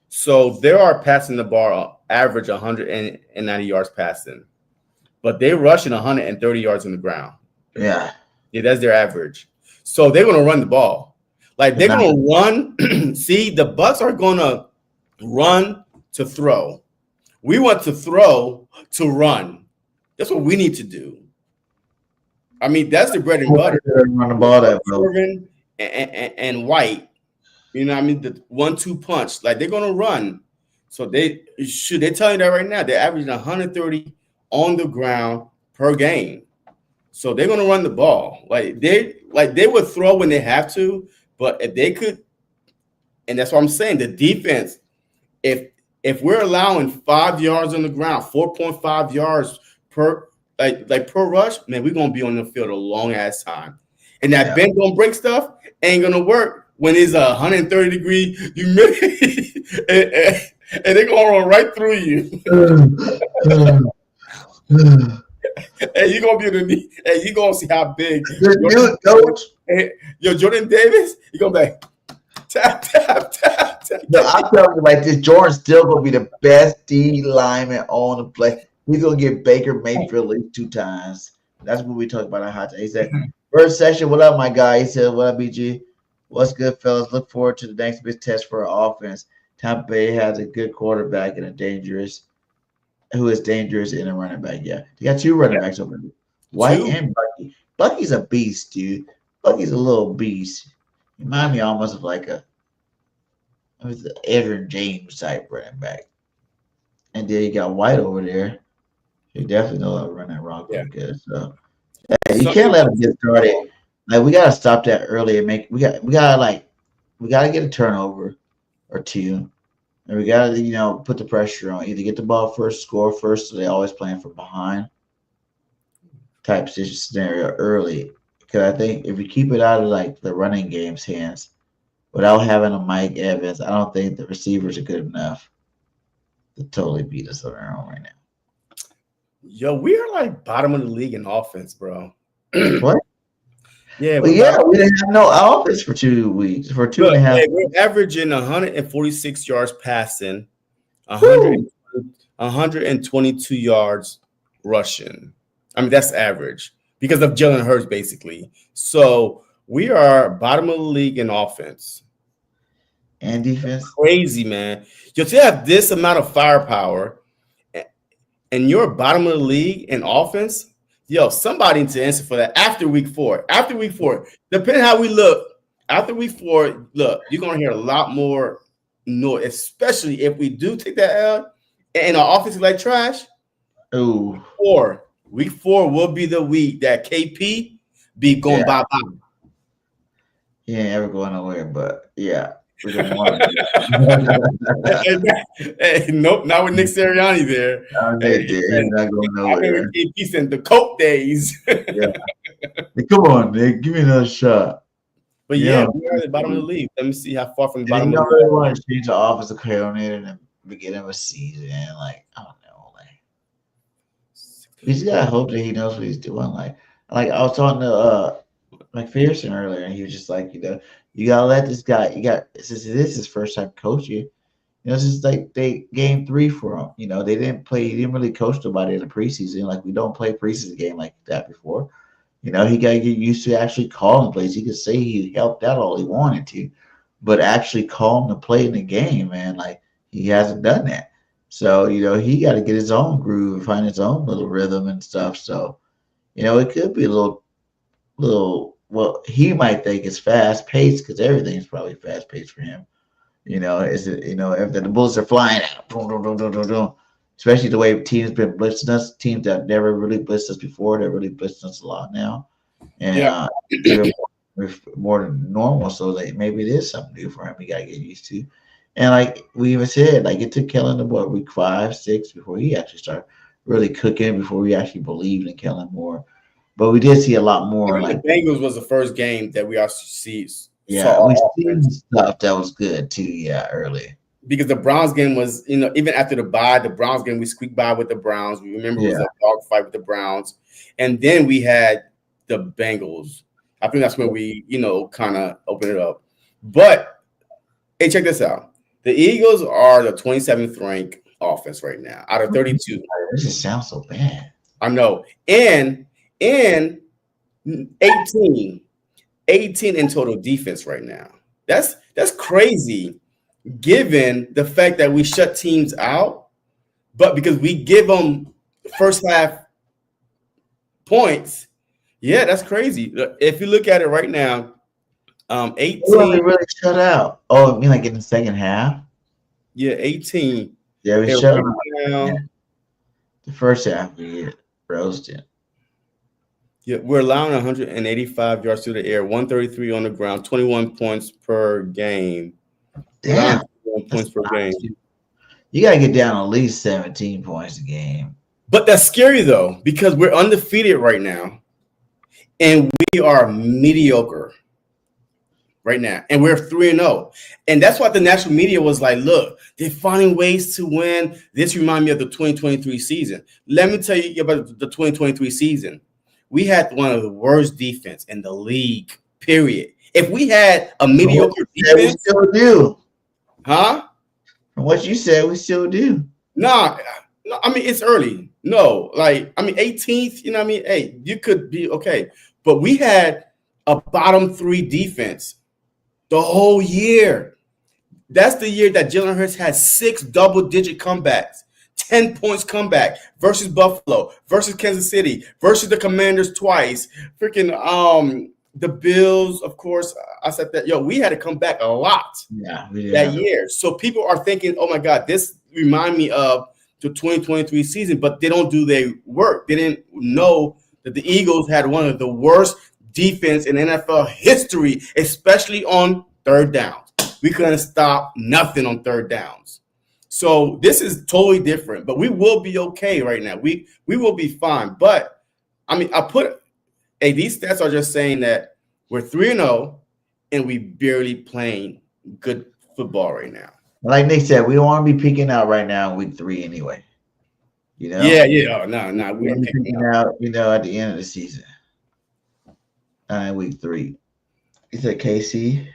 So they are passing the ball average 190 yards passing, but they're rushing 130 yards on the ground. Yeah, that's their average. So they're going to run the ball. Like they're going to run. See, the Bucs are going to run to throw. We want to throw to run. That's what we need to do. I mean, that's the bread and butter. Run the ball that well. And White, you know what I mean? The 1-2 punch. Like they're gonna run. So they're telling you that right now. They're averaging 130 on the ground per game. So they're gonna run the ball. Like they would throw when they have to, but if they could, and that's what I'm saying, the defense, if we're allowing 5 yards on the ground, 4.5 yards per per rush, man, we're gonna be on the field a long ass time. And that bend don't break stuff ain't gonna work when it's 130-degree humidity and they're gonna run right through you. And you're gonna be underneath, and you're gonna see how big Jordan Davis, you're gonna be like tap. No, I'm telling you like this, Jordan's still gonna be the best D lineman on the play. He's gonna get Baker Mayfield at least 2 times. That's what we talk about on Hot Take. He said, first session, what up, my guy? He said, what up, BG? What's good, fellas? Look forward to the next big test for our offense. Tampa Bay has a good quarterback and who is dangerous in a running back. Yeah, they got 2 running backs over there. White and Bucky. Bucky's a beast, dude. Bucky's a little beast. He reminds me almost of like an Edgerrin James type running back. And then you got White over there. He definitely knows how to run that rock good. So you can't let him get started. Like we gotta stop that early and we gotta get a turnover or 2. And we gotta, put the pressure on. Either get the ball first, score first, so they always playing from behind type scenario early. Because I think if we keep it out of like the running game's hands without having a Mike Evans, I don't think the receivers are good enough to totally beat us on our own right now. Yo, we are like bottom of the league in offense, bro. What? Yeah, we didn't have no offense for 2 weeks, for 2.5. We're averaging 146 yards passing, 122 yards rushing. I mean, that's average. because of Jalen Hurts, basically. So we are bottom of the league in offense. And defense. Crazy, man. You still have this amount of firepower, and you're bottom of the league in offense. Yo, somebody needs to answer for that after week 4. After week 4, depending how we look, after week 4, look, you're gonna hear a lot more noise, especially if we do take that L and our offense is like trash. Ooh. Week 4 will be the week that KP be going bye bye. He ain't ever going nowhere, but yeah. We don't want Nope, not with Nick Sirianni there. He's not going nowhere. KP sent the Coke days. Yeah. Hey, come on, Nick. Give me another shot. But yeah, we are at the bottom of the league. Let me see how far from the bottom You of don't the really league. want to change the offensive coordinator in the beginning of a season. Like, I don't know. Like, you just gotta hope that he knows what he's doing. Like I was talking to McPherson earlier, and he was just like, you gotta let this guy. This is his first time coaching. It's just like they game 3 for him. They didn't play. He didn't really coach nobody in the preseason. Like, we don't play preseason game like that before. He got to get used to actually calling plays. He could say he helped out all he wanted to, but actually call him to play in the game, man. Like, he hasn't done that. So, he got to get his own groove and find his own little rhythm and stuff. So, it could be a little, well, he might think it's fast paced because everything's probably fast paced for him. If the bullets are flying out, boom, boom, boom, boom, boom, boom. Especially the way teams been blitzing us, teams that never really blitzed us before, they're really blitzing us a lot now, and more than normal. So maybe it is something new for him. He got to get used to. And like we even said, like, it took Kellen week 5, 6 before he actually started really cooking. Before we actually believed in Kellen more, but we did see a lot more. Like, the Bengals was the first game that we actually saw we seen stuff that was good too. Yeah, early. Because the Browns game was, even after the bye, the Browns game, we squeaked by with the Browns. We remember it was a dog fight with the Browns. And then we had the Bengals. I think that's when we, kind of opened it up. But, hey, check this out. The Eagles are the 27th ranked offense right now out of 32. This just sounds so bad. I know. And 18 in total defense right now. That's crazy. Given the fact that we shut teams out, but because we give them first half points, yeah, that's crazy. If you look at it right now, 18. We really shut out. Oh, I mean, like in the second half? Yeah, 18. Yeah, we shut them out. Yeah. The first half we get roasted. Yeah, we're allowing 185 yards through the air, 133 on the ground, 21 points per game. Damn. Points per game. You got to get down at least 17 points a game. But that's scary, though, because we're undefeated right now, and we are mediocre right now, and we're 3-0. And that's why the national media was like, look, they're finding ways to win. This reminds me of the 2023 season. Let me tell you about the 2023 season. We had one of the worst defense in the league, period. If we had a mediocre defense, we still do. Huh? From what you said, we still do. No, I mean, it's early. No, 18th, hey, you could be okay. But we had a bottom 3 defense the whole year. That's the year that Jalen Hurts had 6 double-digit comebacks, 10 points comeback versus Buffalo, versus Kansas City, versus the Commanders twice, freaking the Bills, of course. I said that, we had to come back a lot that year. So people are thinking, oh, my God, this remind me of the 2023 season, but they don't do their work. They didn't know that the Eagles had one of the worst defense in NFL history, especially on third downs. We couldn't stop nothing on third downs. So this is totally different, but we will be okay right now. We will be fine. But, these stats are just saying that we're 3-0 and we barely playing good football right now. Like Nick said, we don't want to be peeking out right now in week 3 anyway. Yeah. Oh, no. We're peeking out, at the end of the season. Week 3. You said KC?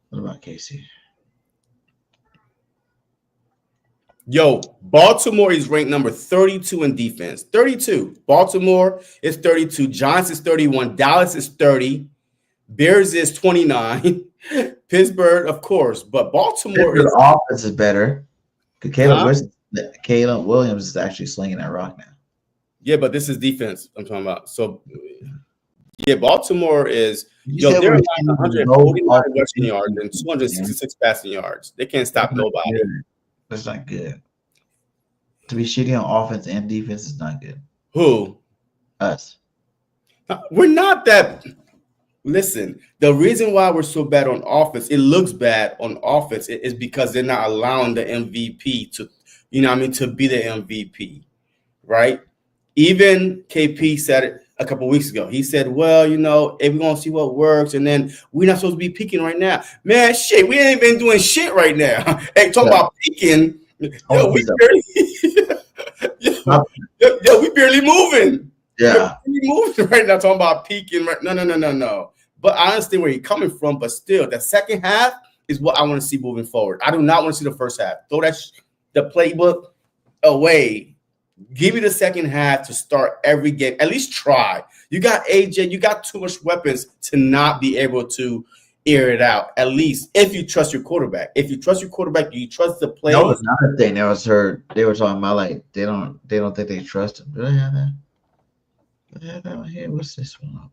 What about KC? Yo, Baltimore is ranked number 32 in defense. 32. Baltimore is 32. Giants is 31. Dallas is 30. Bears is 29. Pittsburgh, of course. But Baltimore Their is offense is better. huh? Caleb Williams is actually slinging that rock now. Yeah, but this is defense I'm talking about. So yeah, Baltimore is You said they're we're allowing seeing 149 no rushing yards and 266 passing yards. They can't stop nobody. That's not good. To be shitty on offense and defense is not good. Who? Us. We're not that. Listen, the reason why we're so bad on offense, it looks bad on offense, is because they're not allowing the MVP to, to be the MVP, right? Even KP said it a couple of weeks ago. He said, well, if we're going to see what works, and then we're not supposed to be peaking right now. Man, shit, we ain't been doing shit right now. Hey, talking about peaking, we barely moving. Yeah. We're moving right now, talking about peaking. Right? No. But I understand where he's coming from, but still, the second half is what I want to see moving forward. I do not want to see the first half. Throw the playbook away. Give me the second half to start every game. At least try. You got AJ. You got too much weapons to not be able to air it out. At least if you trust your quarterback. If you trust your quarterback, you trust the play. That was another thing that was heard. They were talking about like they don't think they trust him. Do they have that? Do they have that one here? What's this one about?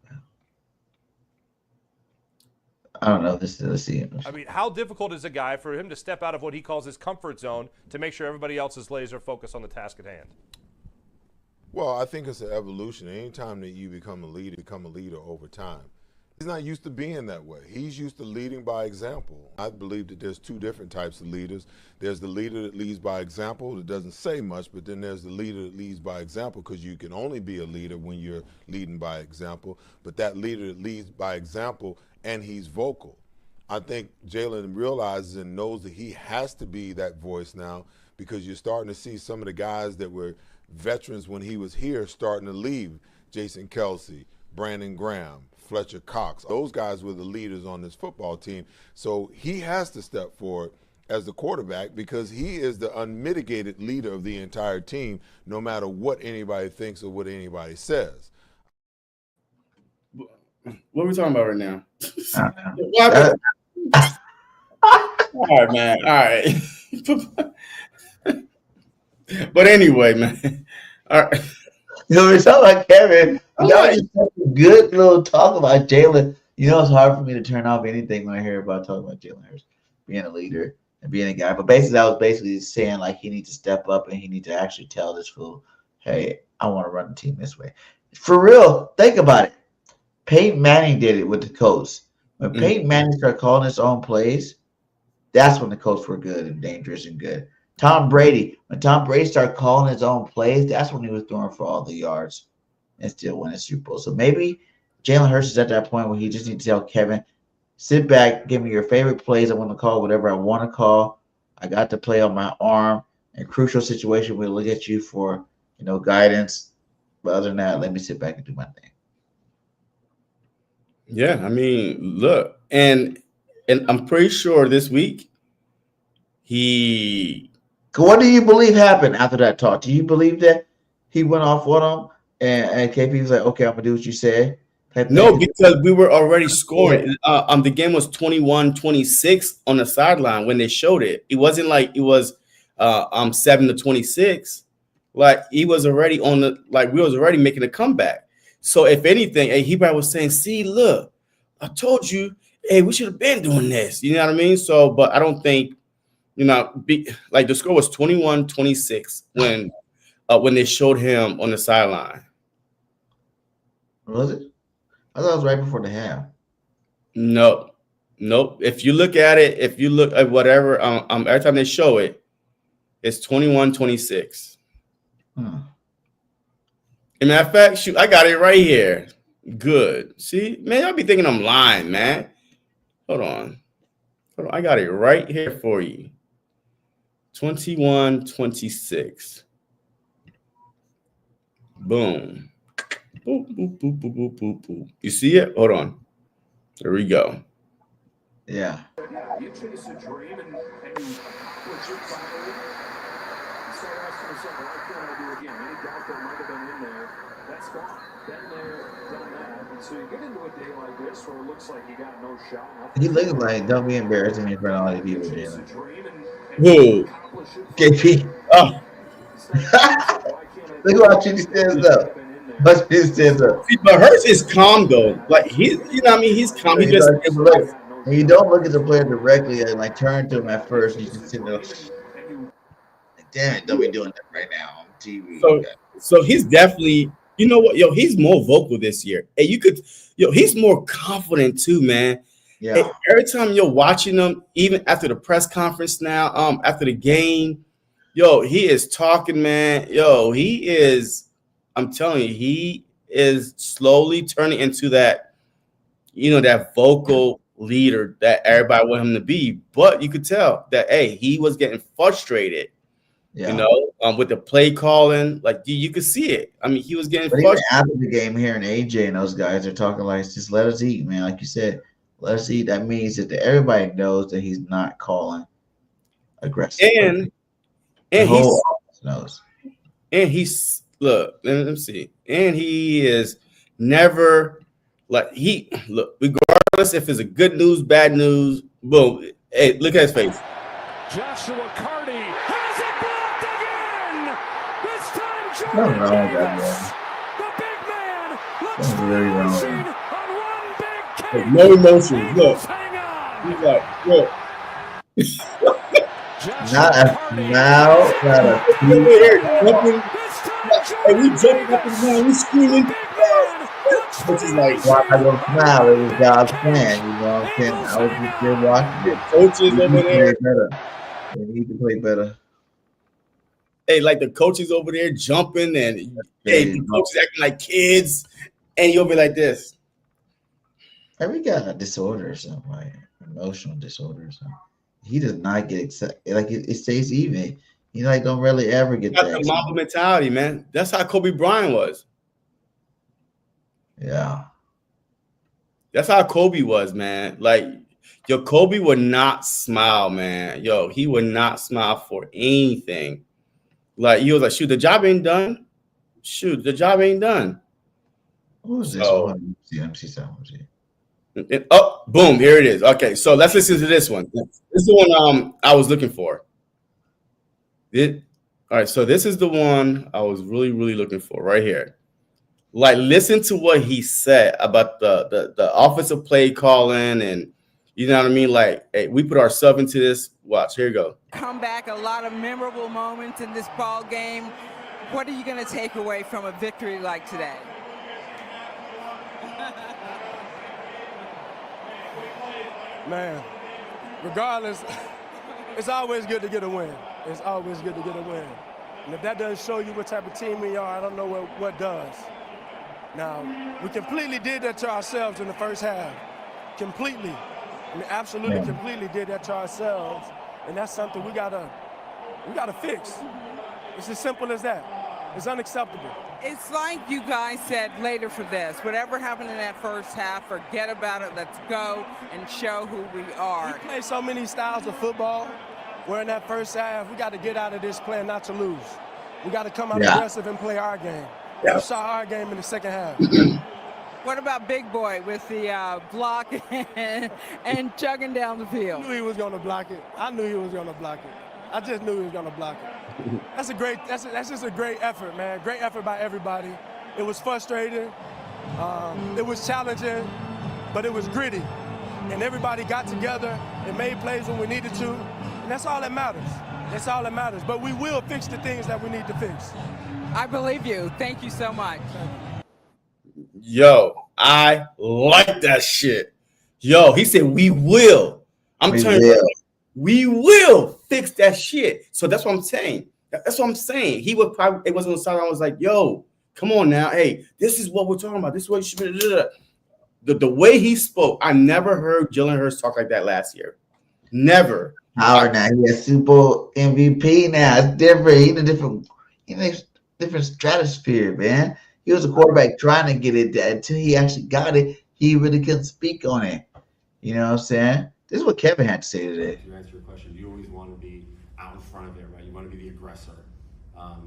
I don't know. Let's see. I mean, how difficult is a guy for him to step out of what he calls his comfort zone to make sure everybody else is laser focused on the task at hand? Well, I think it's an evolution. Anytime that you become a leader over time. He's not used to being that way. He's used to leading by example. I believe that there's two different types of leaders. There's the leader that leads by example that doesn't say much, but then there's the leader that leads by example, because you can only be a leader when you're leading by example. But that leader that leads by example and he's vocal. I think Jalen realizes and knows that he has to be that voice now, because you're starting to see some of the guys that were veterans when he was here starting to leave. Jason Kelsey, Brandon Graham, Fletcher Cox. Those guys were the leaders on this football team. So he has to step forward as the quarterback, because he is the unmitigated leader of the entire team, no matter what anybody thinks or what anybody says. What are we talking about right now? All right, man. All right. But anyway, man. All right. We're talking about Kevin. That was just such a good little talk about Jalen. It's hard for me to turn off anything when I hear about talking about Jalen Hurts being a leader and being a guy. But basically, I was basically saying like he needs to step up and he needs to actually tell this fool, hey, I want to run the team this way. For real, think about it. Peyton Manning did it with the Colts. When Peyton Manning started calling his own plays, that's when the Colts were good and dangerous and good. Tom Brady, when Tom Brady started calling his own plays, that's when he was throwing for all the yards and still winning Super Bowl. So maybe Jalen Hurts is at that point where he just needs to tell Kevin, sit back, give me your favorite plays. I want to call whatever I want to call. I got to play on my arm. In crucial situation, we'll look at you for guidance. But other than that, let me sit back and do my thing. Yeah, I mean, look, and I'm pretty sure this week What do you believe happened after that talk? Do you believe that he went off on him and KP was like, okay, I'm gonna do what you said? No, because we were already scoring. The game was 21-26 on the sideline when they showed it. It wasn't like it was 7-26. Like he was already we was already making a comeback. So if anything, he probably was saying, see, look, I told you, hey, we should have been doing this. You know what I mean? So, but I don't think, the score was 21-26 when they showed him on the sideline. Was it? I thought it was right before the half. Nope. If you look at it, if you look at whatever, every time they show it, it's 21-26. As a matter of fact, shoot, I got it right here. Good. See, man, y'all be thinking I'm lying, man. Hold on. I got it right here for you. 21-26. Boom. Boop, boop, boop, boop, boop, boop, boop. You see it? Hold on. There we go. Yeah. You chase a dream and He looks like don't be embarrassing in front of all the people, Jalen. Who? KP. Oh, Look how she stands up. Watch he stands up. see, but Hurts is calm though. Like he's, you know, what I mean, he's calm. He You just know, just look, when you don't look at the player directly and like turn to him at first, you just sit there like, damn it, don't be doing that right now on TV. so he's definitely, you know what, yo, he's more vocal this year. And you could, yo, he's more confident too, man. Yeah. Hey, every time you're watching him, even after the press conference now, after the game, yo, he is talking, man. Yo, he is, I'm telling you, he is slowly turning into that, you know, that vocal leader that everybody want him to be. But you could tell that, hey, he was getting frustrated, Yeah. you know, with the play calling. Like, you could see it. I mean, he was getting But even frustrated. after the game here, and AJ and those guys are talking like, just let us eat, man. Like you said, let us eat. That means that everybody knows that he's not calling aggressive. And the whole he's office knows. and he's look, let me see. And he is never like regardless if it's a good news, bad news, boom. Hey, look at his face. Joshua Carty has it blocked again. This time Jordan Nothing wrong with that, Davis, man. the big man, looks Nothing for really the wrong with ocean him. on one big Like, cake. no emotions. Look, Eagles hang on. he's like, look. Not a smile, not a We're over here jumping, This time and we Jordan jumping up and Davis, down, we screaming. big man, looks for Which is the like, why I ocean don't smile. It was on God's one plan. catch. You know what I'm saying? Eagles I was hang just there on. watching The it. coaches They over need to play there. better. They need to play better. Hey, like the coaches over there jumping, and hey, the coaches acting like kids, and you'll be like this. Every got a disorder or something, like emotional disorder or something. He does not get excited. Like it stays even. He like don't really ever get Got that. the Mamba mentality, man. That's how Kobe Bryant was. Yeah. That's how Kobe was, man. Like, yo, Kobe would not smile, man. Yo, he would not smile for anything. Like, he was like, shoot, the job ain't done. Shoot, the job ain't done. What was this So, one? Let me see something. oh, boom, here it is. Okay, so let's listen to this one. This is the one I was looking for. All right, so this is the one I was really, really looking for right here. Like, listen to what he said about the offensive play calling, and you know what I mean? Like, hey, we put ourselves into this. Watch, here you go. Come back, a lot of memorable moments in this ball game. What are you going to take away from a victory like today? Man, regardless, it's always good to get a win. It's always good to get a win. And if that doesn't show you what type of team we are, I don't know what does. Now, we completely did that to ourselves in the first half. Completely. I mean, absolutely completely did that to ourselves. And that's something we gotta fix. It's as simple as that. It's unacceptable. It's like you guys said later for this. Whatever happened in that first half, forget about it. Let's go and show who we are. We play so many styles of football where in that first half, we got to get out of this plan not to lose. We got to come out aggressive and play our game. We saw our game in the second half. What about Big Boy with the block and chugging down the field? I knew he was going to block it. I knew he was going to block it. I just knew he was going to block it. That's just a great effort, man. Great effort by everybody. It was frustrating. It was challenging, but it was gritty. And everybody got together and made plays when we needed to. And that's all that matters. That's all that matters. But we will fix the things that we need to fix. I believe you. Thank you so much. Yo, I like that shit. Yo, he said we will. I'm telling you, we will fix that shit. So that's what I'm saying. That's what I'm saying. He would probably, it wasn't on the sideline. I was like, yo, come on now. Hey, this is what we're talking about. This is what you should be. The way he spoke, I never heard Jalen Hurts talk like that last year. Never. Howard now, he has Super MVP now. It's different. He's a different stratosphere, man. He was a quarterback trying to get it until he actually got it. He really couldn't speak on it. You know what I'm saying? This is what Kevin had to say today. To answer your question, you always want to be out in front of it, right? You want to be the aggressor.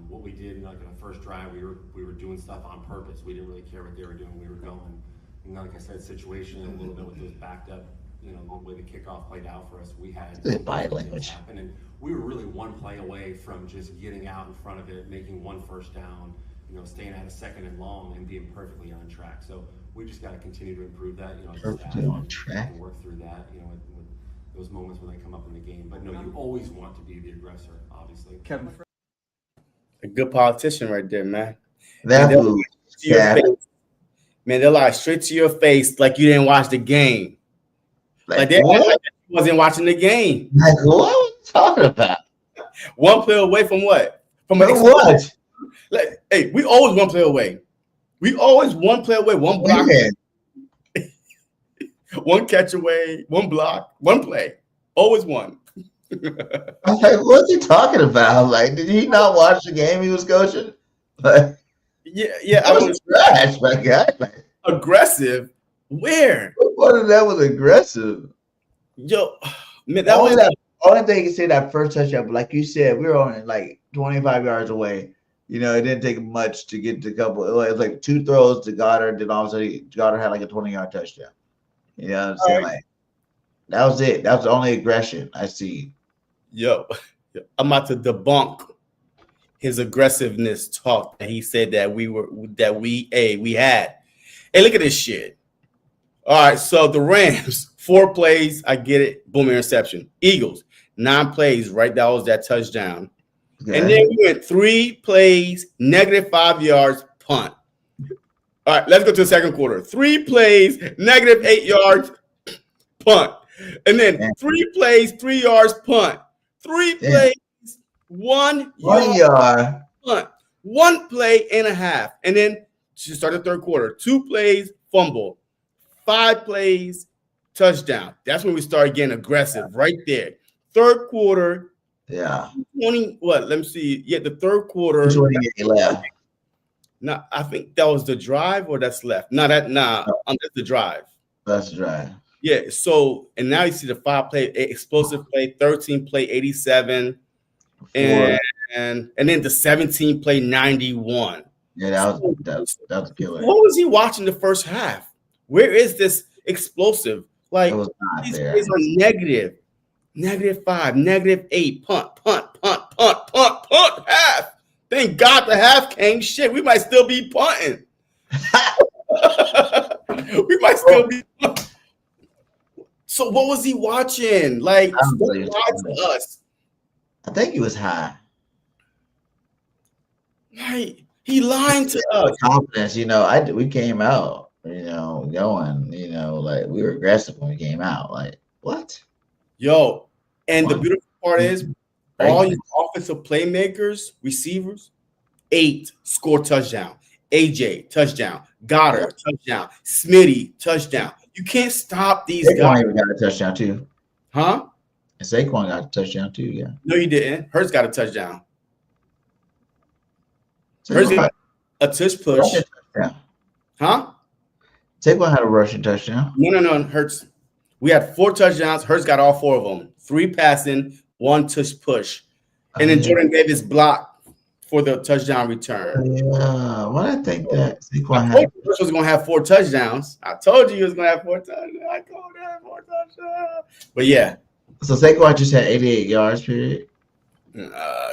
What we did, like in the first drive, we were doing stuff on purpose. We didn't really care what they were doing. We were going. And like I said, situation a little bit with those backed up, the way the kickoff played out for us. We had body language happen, and we were really one play away from just getting out in front of it, making one first down, staying at a 2nd and long, and being perfectly on track. So we just got to continue to improve that. Perfectly on track. And work through that. With those moments when they come up in the game. But no, you always want to be the aggressor, obviously. Kevin. A good politician right there, man. That was man, they're like straight to your face like you didn't watch the game. Like they wasn't watching the game. Like, what are you talking about? One play away from what? From what? Like, hey, we always one play away. We always one play away, one block, one catch away, one block, one play. Always one. I was like, what's he talking about? Like, did he not watch the game he was coaching? Like, yeah. I was trash, my guy. Like, aggressive? Where? What of that was aggressive? Yo, man, that only thing you can say that first touchdown, but like you said, we were only like 25 yards away. It didn't take much to get to a couple. It was like 2 throws to Goddard, then all of a sudden Goddard had like a 20-yard touchdown. You know what I'm saying? Like, that was it. That was the only aggression I see. Yo, I'm about to debunk his aggressiveness talk that he said that we had. Hey, look at this shit. All right, so the Rams, 4 plays, I get it, boom, interception. Eagles, 9 plays, right? That was that touchdown. Okay. And then we went 3 plays, -5 yards, punt. All right, let's go to the second quarter. 3 plays, -8 yards, punt. And then 3 plays, 3 yards, punt. 3 plays, 1 yard, punt. 1 play and a half. And then to start the third quarter, 2 plays, fumble. 5 plays, touchdown. That's when we started getting aggressive right there. Third quarter. Yeah. 20, what? Let me see. Yeah, the third quarter. 28 left. No, I think that was the drive or that's left. That's the drive. That's the drive. Yeah. So, and now you see the 5 play, explosive play, 13 play, 87, and then the 17 play, 91. Yeah, that was a killer. What was he watching the first half? Where is this explosive? Like, these plays are negative. -5, -8, punt, half. Thank God the half came. Shit, we might still be punting. We might still be punting. So what was he watching? Like, lied to us. I think he was high. Right. He lying to us. Confidence, we came out, going, like we were aggressive when we came out. Like, what? Yo, and the beautiful part is all your offensive playmakers, receivers, 8 score touchdown. AJ, touchdown. Goddard, touchdown. Smitty, touchdown. You can't stop these guys. Saquon got a touchdown too. Huh? And Saquon got a touchdown too, yeah. No, you didn't. Hurts got a touchdown. Hurts got a tush push. Huh? Saquon had a rushing touchdown. No. Hurts. We had 4 touchdowns. Hurts got all 4 of them. 3 passing, 1 tush push. And then Jordan Davis blocked for the touchdown return. Yeah, well, I think that Saquon was going to have 4 touchdowns. I told you he was going to have 4 touchdowns. I told you have 4 touchdowns. But yeah. So Saquon just had 88 yards, period.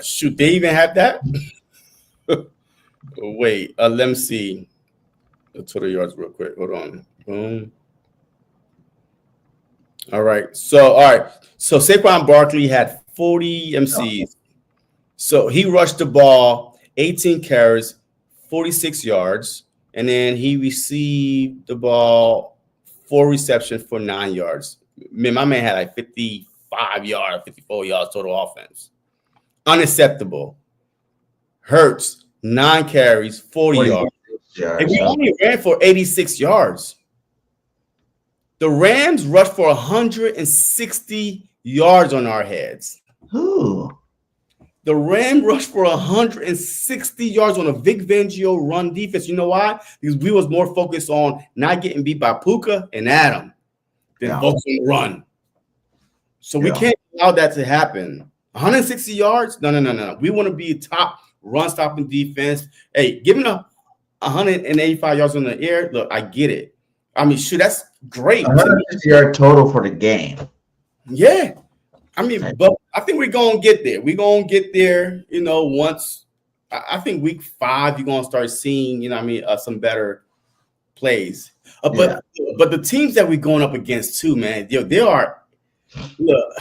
Shoot, they even have that? Wait, let me see the total yards real quick. Hold on. Boom. All right. So Saquon Barkley had 40 MCs. So he rushed the ball, 18 carries, 46 yards, and then he received the ball, 4 receptions for 9 yards. Man, my man had like 55 yards, 54 yards total offense. Unacceptable. Hurts, 9 carries, 40 yards. And we only ran for 86 yards. The Rams rushed for 160 yards on our heads. Who? The Rams rushed for 160 yards on a Vic Fangio run defense. You know why? Because we was more focused on not getting beat by Puka and Adam than focusing on run. So we can't allow that to happen. 160 yards? No. We want to be top run stopping defense. Hey, giving up 185 yards in the air. Look, I get it. I mean, shoot, that's great. 150-yard total for the game. Yeah. I mean, but I think we're going to get there. We're going to get there, once. I think week 5, you're going to start seeing, some better plays. But the teams that we're going up against too, man, they are – look,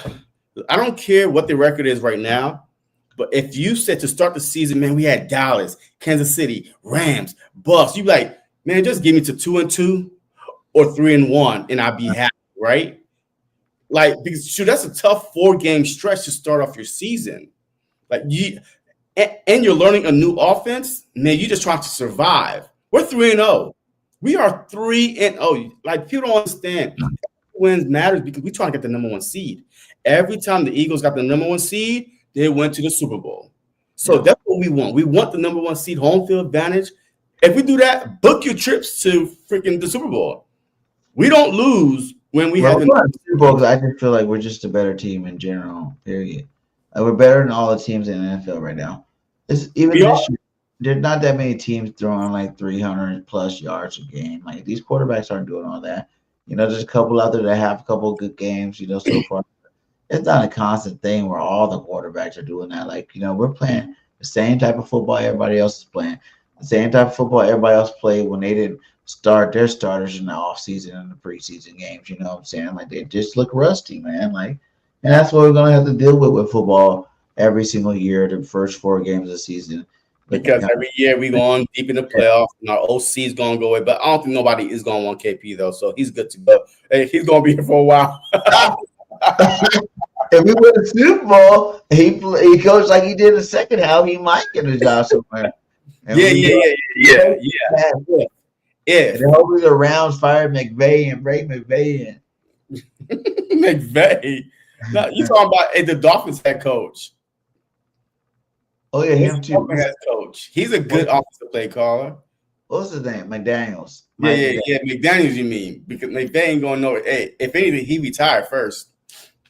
I don't care what the record is right now, but if you said to start the season, man, we had Dallas, Kansas City, Rams, Bucs, you'd be like, man, just give me to 2-2 or 3-1, and I'd be happy, right? Like, because shoot, that's a tough 4-game stretch to start off your season. Like and you're learning a new offense, man. You're just trying to survive. We're 3-0. We are 3-0. Like, people don't understand. Wins matters because we're trying to get the number 1 seed. Every time the Eagles got the number 1 seed, they went to the Super Bowl. So that's what we want. We want the number 1 seed, home field advantage. If we do that, book your trips to freaking the Super Bowl. We don't lose when we have the Super Bowl. I just feel like we're just a better team in general. Period. Like, we're better than all the teams in the NFL right now. This year, there's not that many teams throwing like 300+ yards a game. Like, these quarterbacks aren't doing all that. There's a couple out there that have a couple of good games. So far, it's not a constant thing where all the quarterbacks are doing that. Like, we're playing the same type of football everybody else is playing. The same type of football everybody else played when they didn't start their starters in the offseason and the preseason games. You know what I'm saying? Like, they just look rusty, man. Like, and that's what we're gonna have to deal with football every single year, the first 4 games of the season. Because every year we go on deep in the playoffs and our OC is gonna go away. But I don't think nobody is gonna want KP though, so he's good to go. Hey, he's gonna be here for a while. If we win the Super Bowl, he coached like he did in the second half, he might get a job somewhere. Yeah. And then hopefully the Rams fired McVay and break McVay in. McVay. No, you're talking about the Dolphins head coach. Oh yeah, him too. Head coach. He's a good offensive play caller. What's his name? McDaniels. Yeah. McDaniels, you mean? Because McVay ain't going nowhere. Hey, if anything, he retired first.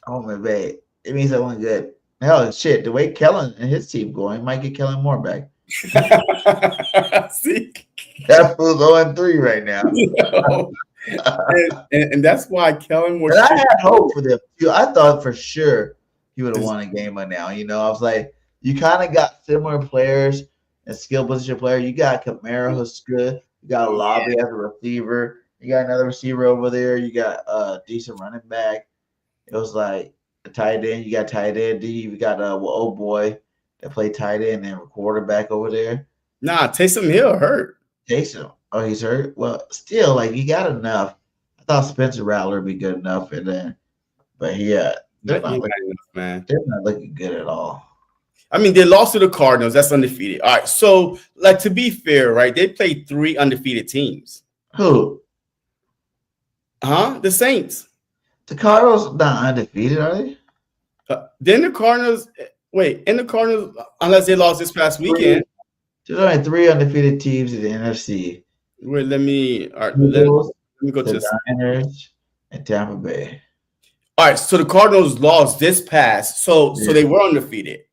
Oh, McVay. It means that one good. Hell, shit. The way Kellen and his team going, might get Kellen Moore back. See, that fool's 0-3 right now. and that's why Kellen was. I had hope for them. I thought for sure he would have won a game by now. I was like, you kind of got similar players and skill position player. You got Kamara, who's good. You got Lobby as a receiver. You got another receiver over there. You got a decent running back. It was like a tight end. You got tight end. You got old boy that played tight end and a quarterback over there. Nah, Taysom Hill hurt. Taysom. Oh, he's hurt. Well, still, like, you got enough. I thought Spencer Rattler would be good enough, but they're not looking good at all. I mean, they lost to the Cardinals. That's undefeated. All right, so like, to be fair, right? They played 3 undefeated teams. Who? The Saints. The Cardinals not undefeated, are they? Then the Cardinals. Wait, in the Cardinals, unless they lost this past weekend. There's only 3 undefeated teams in the NFC. Wait, let me go to the Niners and Tampa Bay. All right, so the Cardinals lost this past, so they were undefeated.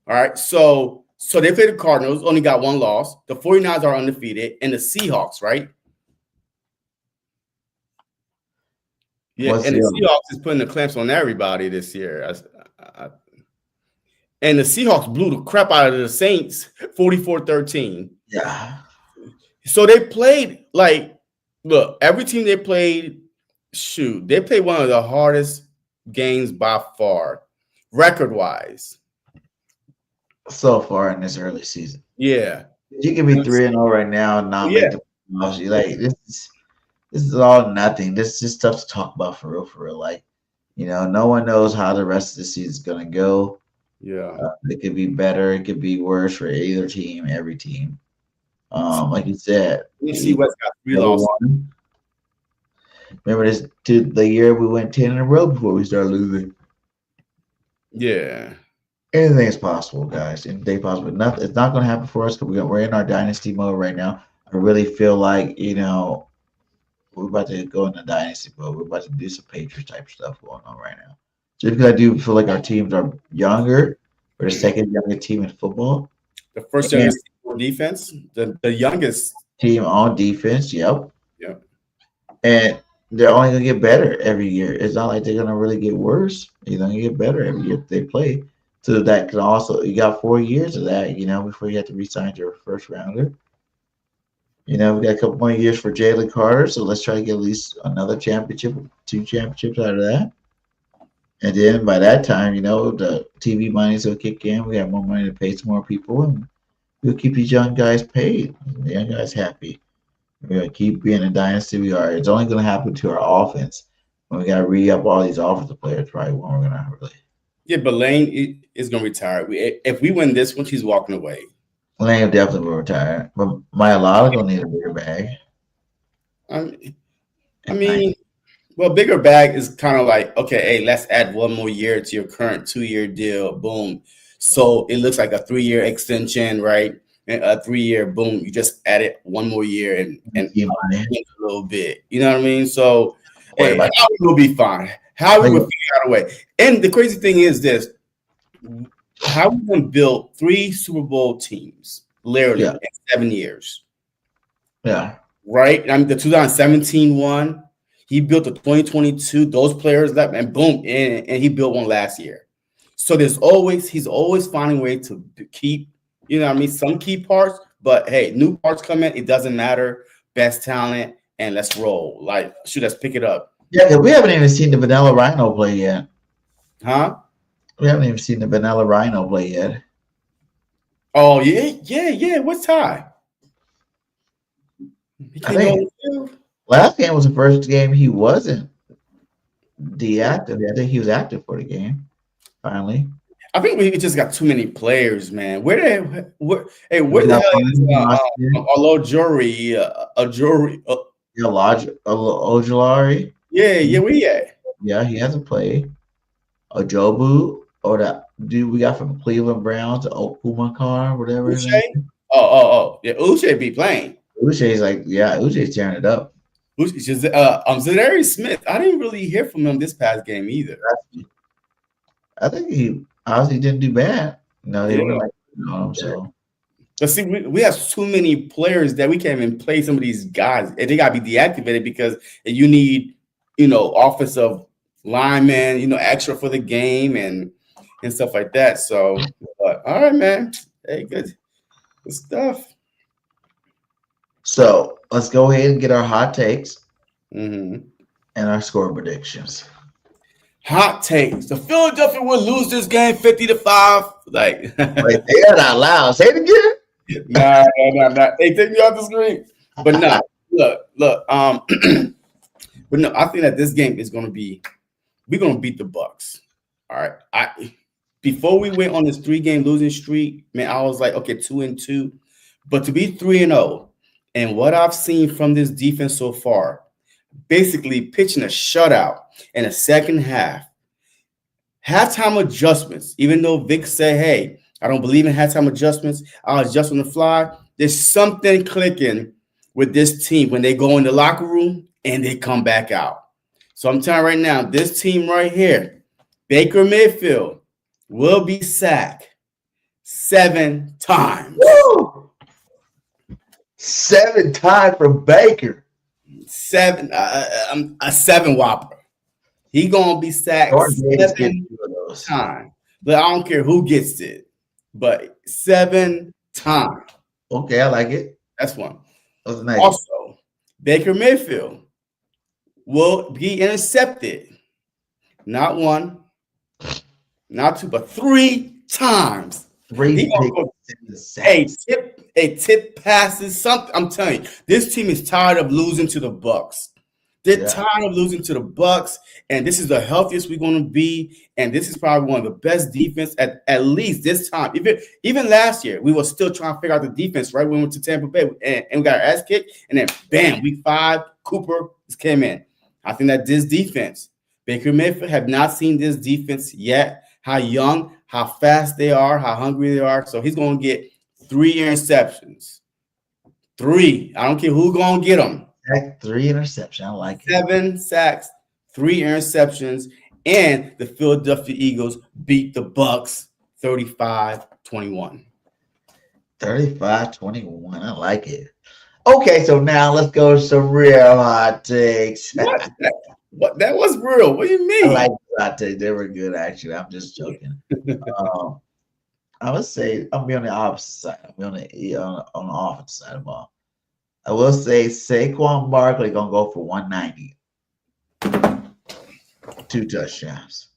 All right, so they played the Cardinals, only got 1 loss. The 49ers are undefeated, and the Seahawks, right? Yeah, and the Seahawks is putting the clamps on everybody this year. And the Seahawks blew the crap out of the Saints 44-13. Yeah. So they played, like, look, every team they played, they played one of the hardest games by far, record-wise. So far in this early season. Yeah. You can be 3-0 right now and not make the promotion. Like, this is all nothing. This is stuff to talk about for real. Like, no one knows how the rest of the season is going to go. Yeah. It could be better. It could be worse for either team, every team. Like you said. You see what's got 3 losses. Remember the year we went 10 in a row before we started losing. Yeah. Anything is possible, guys. Anything possible. Nothing. It's not going to happen for us because we're in our dynasty mode right now. I really feel like, we're about to go into dynasty mode. We're about to do some Patriots type stuff going on right now. Just because I do feel like our teams are younger. We're the second youngest team in football. The The first youngest team on defense, the youngest team on defense. Yep. Yeah. And they're only gonna get better every year. It's not like they're gonna really get worse. They're gonna get better every year they play. So that can also, you got 4 years of that, before you have to re-sign your first rounder. We got a couple more years for Jalen Carter, so let's try to get at least another championship, 2 championships out of that. And then by that time, the TV money's will kick in. We have more money to pay some more people, and we'll keep these young guys paid. The young guys happy. We're gonna keep being a dynasty we are. It's only gonna happen to our offense when we gotta re-up all these offensive players, right? When we're gonna really. Yeah, but Lane is gonna retire. If we win this one, she's walking away. Lane definitely will retire, but Myalala gonna need a bigger bag. I mean, well, bigger bag is kind of like, okay, hey, let's add 1 more year to your current 2-year deal. Boom. So it looks like a 3-year extension, right? And a 3-year, boom, you just added 1 more year and a little bit. You know what I mean? So hey, Howie will be fine. Howie will figure out a way. And the crazy thing is this: Howie built 3 Super Bowl teams literally in 7 years. Yeah. Right? I mean, the 2017 one, he built the 2022, those players left, and boom, and he built one last year. So he's always finding a way to keep, some key parts, but hey, new parts come in, it doesn't matter. Best talent, and let's roll. Like, let's pick it up. Yeah, because we haven't even seen the Vanilla Rhino play yet. Huh? We haven't even seen the Vanilla Rhino play yet. Oh, yeah. What's Ty? I think last game was the first game he wasn't deactive. I think he was active for the game. Finally, I think we just got too many players, man. Where the hell is Ojulari? Yeah, where he at? Yeah, he hasn't played. Ojobu, or that dude we got from Cleveland Browns, Okumakar, whatever his name is. Oh. Yeah, Uche be playing. Uche's tearing it up. Zadarius Smith, I didn't really hear from him this past game either. I think he obviously didn't do bad. So. But see, we have too many players that we can't even play some of these guys. And they got to be deactivated because you need, offensive linemen, extra for the game and stuff like that. So, but all right, man. Hey, good stuff. So let's go ahead and get our hot takes and our score predictions. Hot takes: the Philadelphia will lose this game 50-5. Like, wait, say that out loud. Say it again. Nah. Hey, take me off the screen. But no, look. But no, I think that this game is going to be. We're going to beat the Bucs. All right. Before we went on this 3-game losing streak, man, I was like, okay, 2-2, but to be 3-0, and what I've seen from this defense so far, basically pitching a shutout in the second half. Halftime adjustments, even though Vic said, hey, I don't believe in halftime adjustments, I'll adjust on the fly. There's something clicking with this team when they go in the locker room and they come back out. So I'm telling you right now, this team right here, Baker Mayfield, will be sacked 7 times. Woo! 7 times from Baker. 7, a 7 whopper. He gonna be sacked 7 times. But I don't care who gets it. But 7 times. Okay, I like it. That's one. That's nice. Also, Baker Mayfield will be intercepted. Not 1, not 2, but 3 times. 3 tip passes, something. I'm telling you, this team is tired of losing to the Bucs. They're tired of losing to the Bucs, and this is the healthiest we're going to be. And this is probably one of the best defense at least this time. Even last year, we were still trying to figure out the defense. Right, we went to Tampa Bay and we got our ass kicked, and then bam, week 5, Cooper just came in. I think that this defense, Baker Mayfield, have not seen this defense yet. How young, how fast they are, how hungry they are. So he's going to get 3 interceptions. 3. I don't care who's going to get them. 3 interceptions. I like it. 7 sacks, 3 interceptions, and the Philadelphia Eagles beat the Bucs 35-21. 35-21. I like it. Okay, so now let's go to some real hot takes. What? That was real. What do you I mean? like hot takes. They were good, actually. I'm just joking. I would say I'm be on the opposite side. I'm be on the offensive side of the ball. I will say Saquon Barkley gonna go for 190. 2 touchdowns.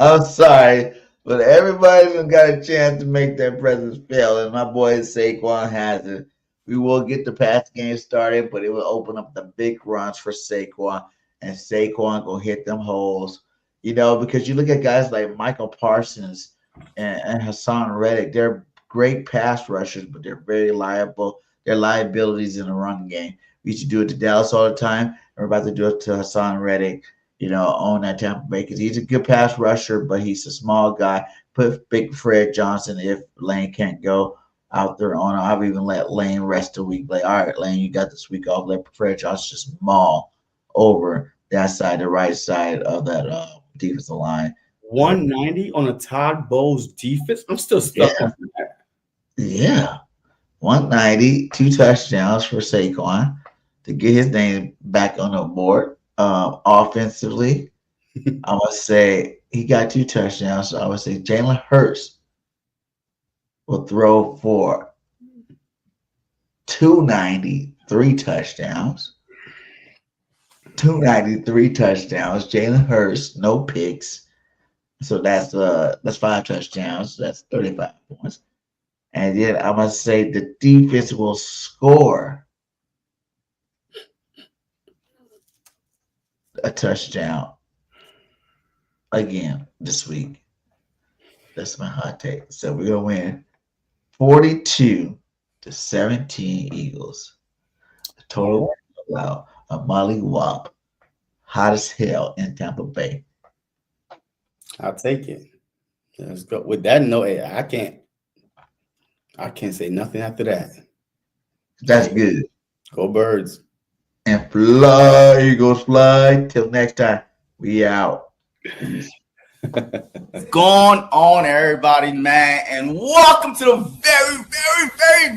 I'm sorry, but everybody's got a chance to make their presence felt, and my boy Saquon has it. We will get the pass game started, but it will open up the big runs for Saquon, and Saquon gonna hit them holes. Because you look at guys like Michael Parsons and Hassan Reddick, they're great pass rushers, but they're very liable. They're liabilities in the run game. We used to do it to Dallas all the time. We're about to do it to Hassan Reddick, on that Tampa Bay, because he's a good pass rusher, but he's a small guy. Put big Fred Johnson if Lane can't go out there on him. I've even let Lane rest a week. Like, all right, Lane, you got this week off. Let Fred Johnson just maul over that side, the right side of that defensive line. 190 on a Todd Bowles defense. I'm still stuck on that. Yeah. 190, 2 touchdowns for Saquon to get his name back on the board. Offensively, I would say he got 2 touchdowns. So I would say Jalen Hurts will throw for 293 touchdowns. 293 touchdowns. Jalen Hurts, no picks. So that's 5 touchdowns. That's 35 points. And then I must say the defense will score a touchdown again this week. That's my hot take. So we're gonna win 42-17 Eagles. The total out a Molly Wop, hot as hell in Tampa Bay. I'll take it. Let's go. With that note, I can't say nothing after that. That's good. Go Birds. And fly, Eagles, fly. Till next time, we out. What's going on, everybody, man? And welcome to the very, very, very, very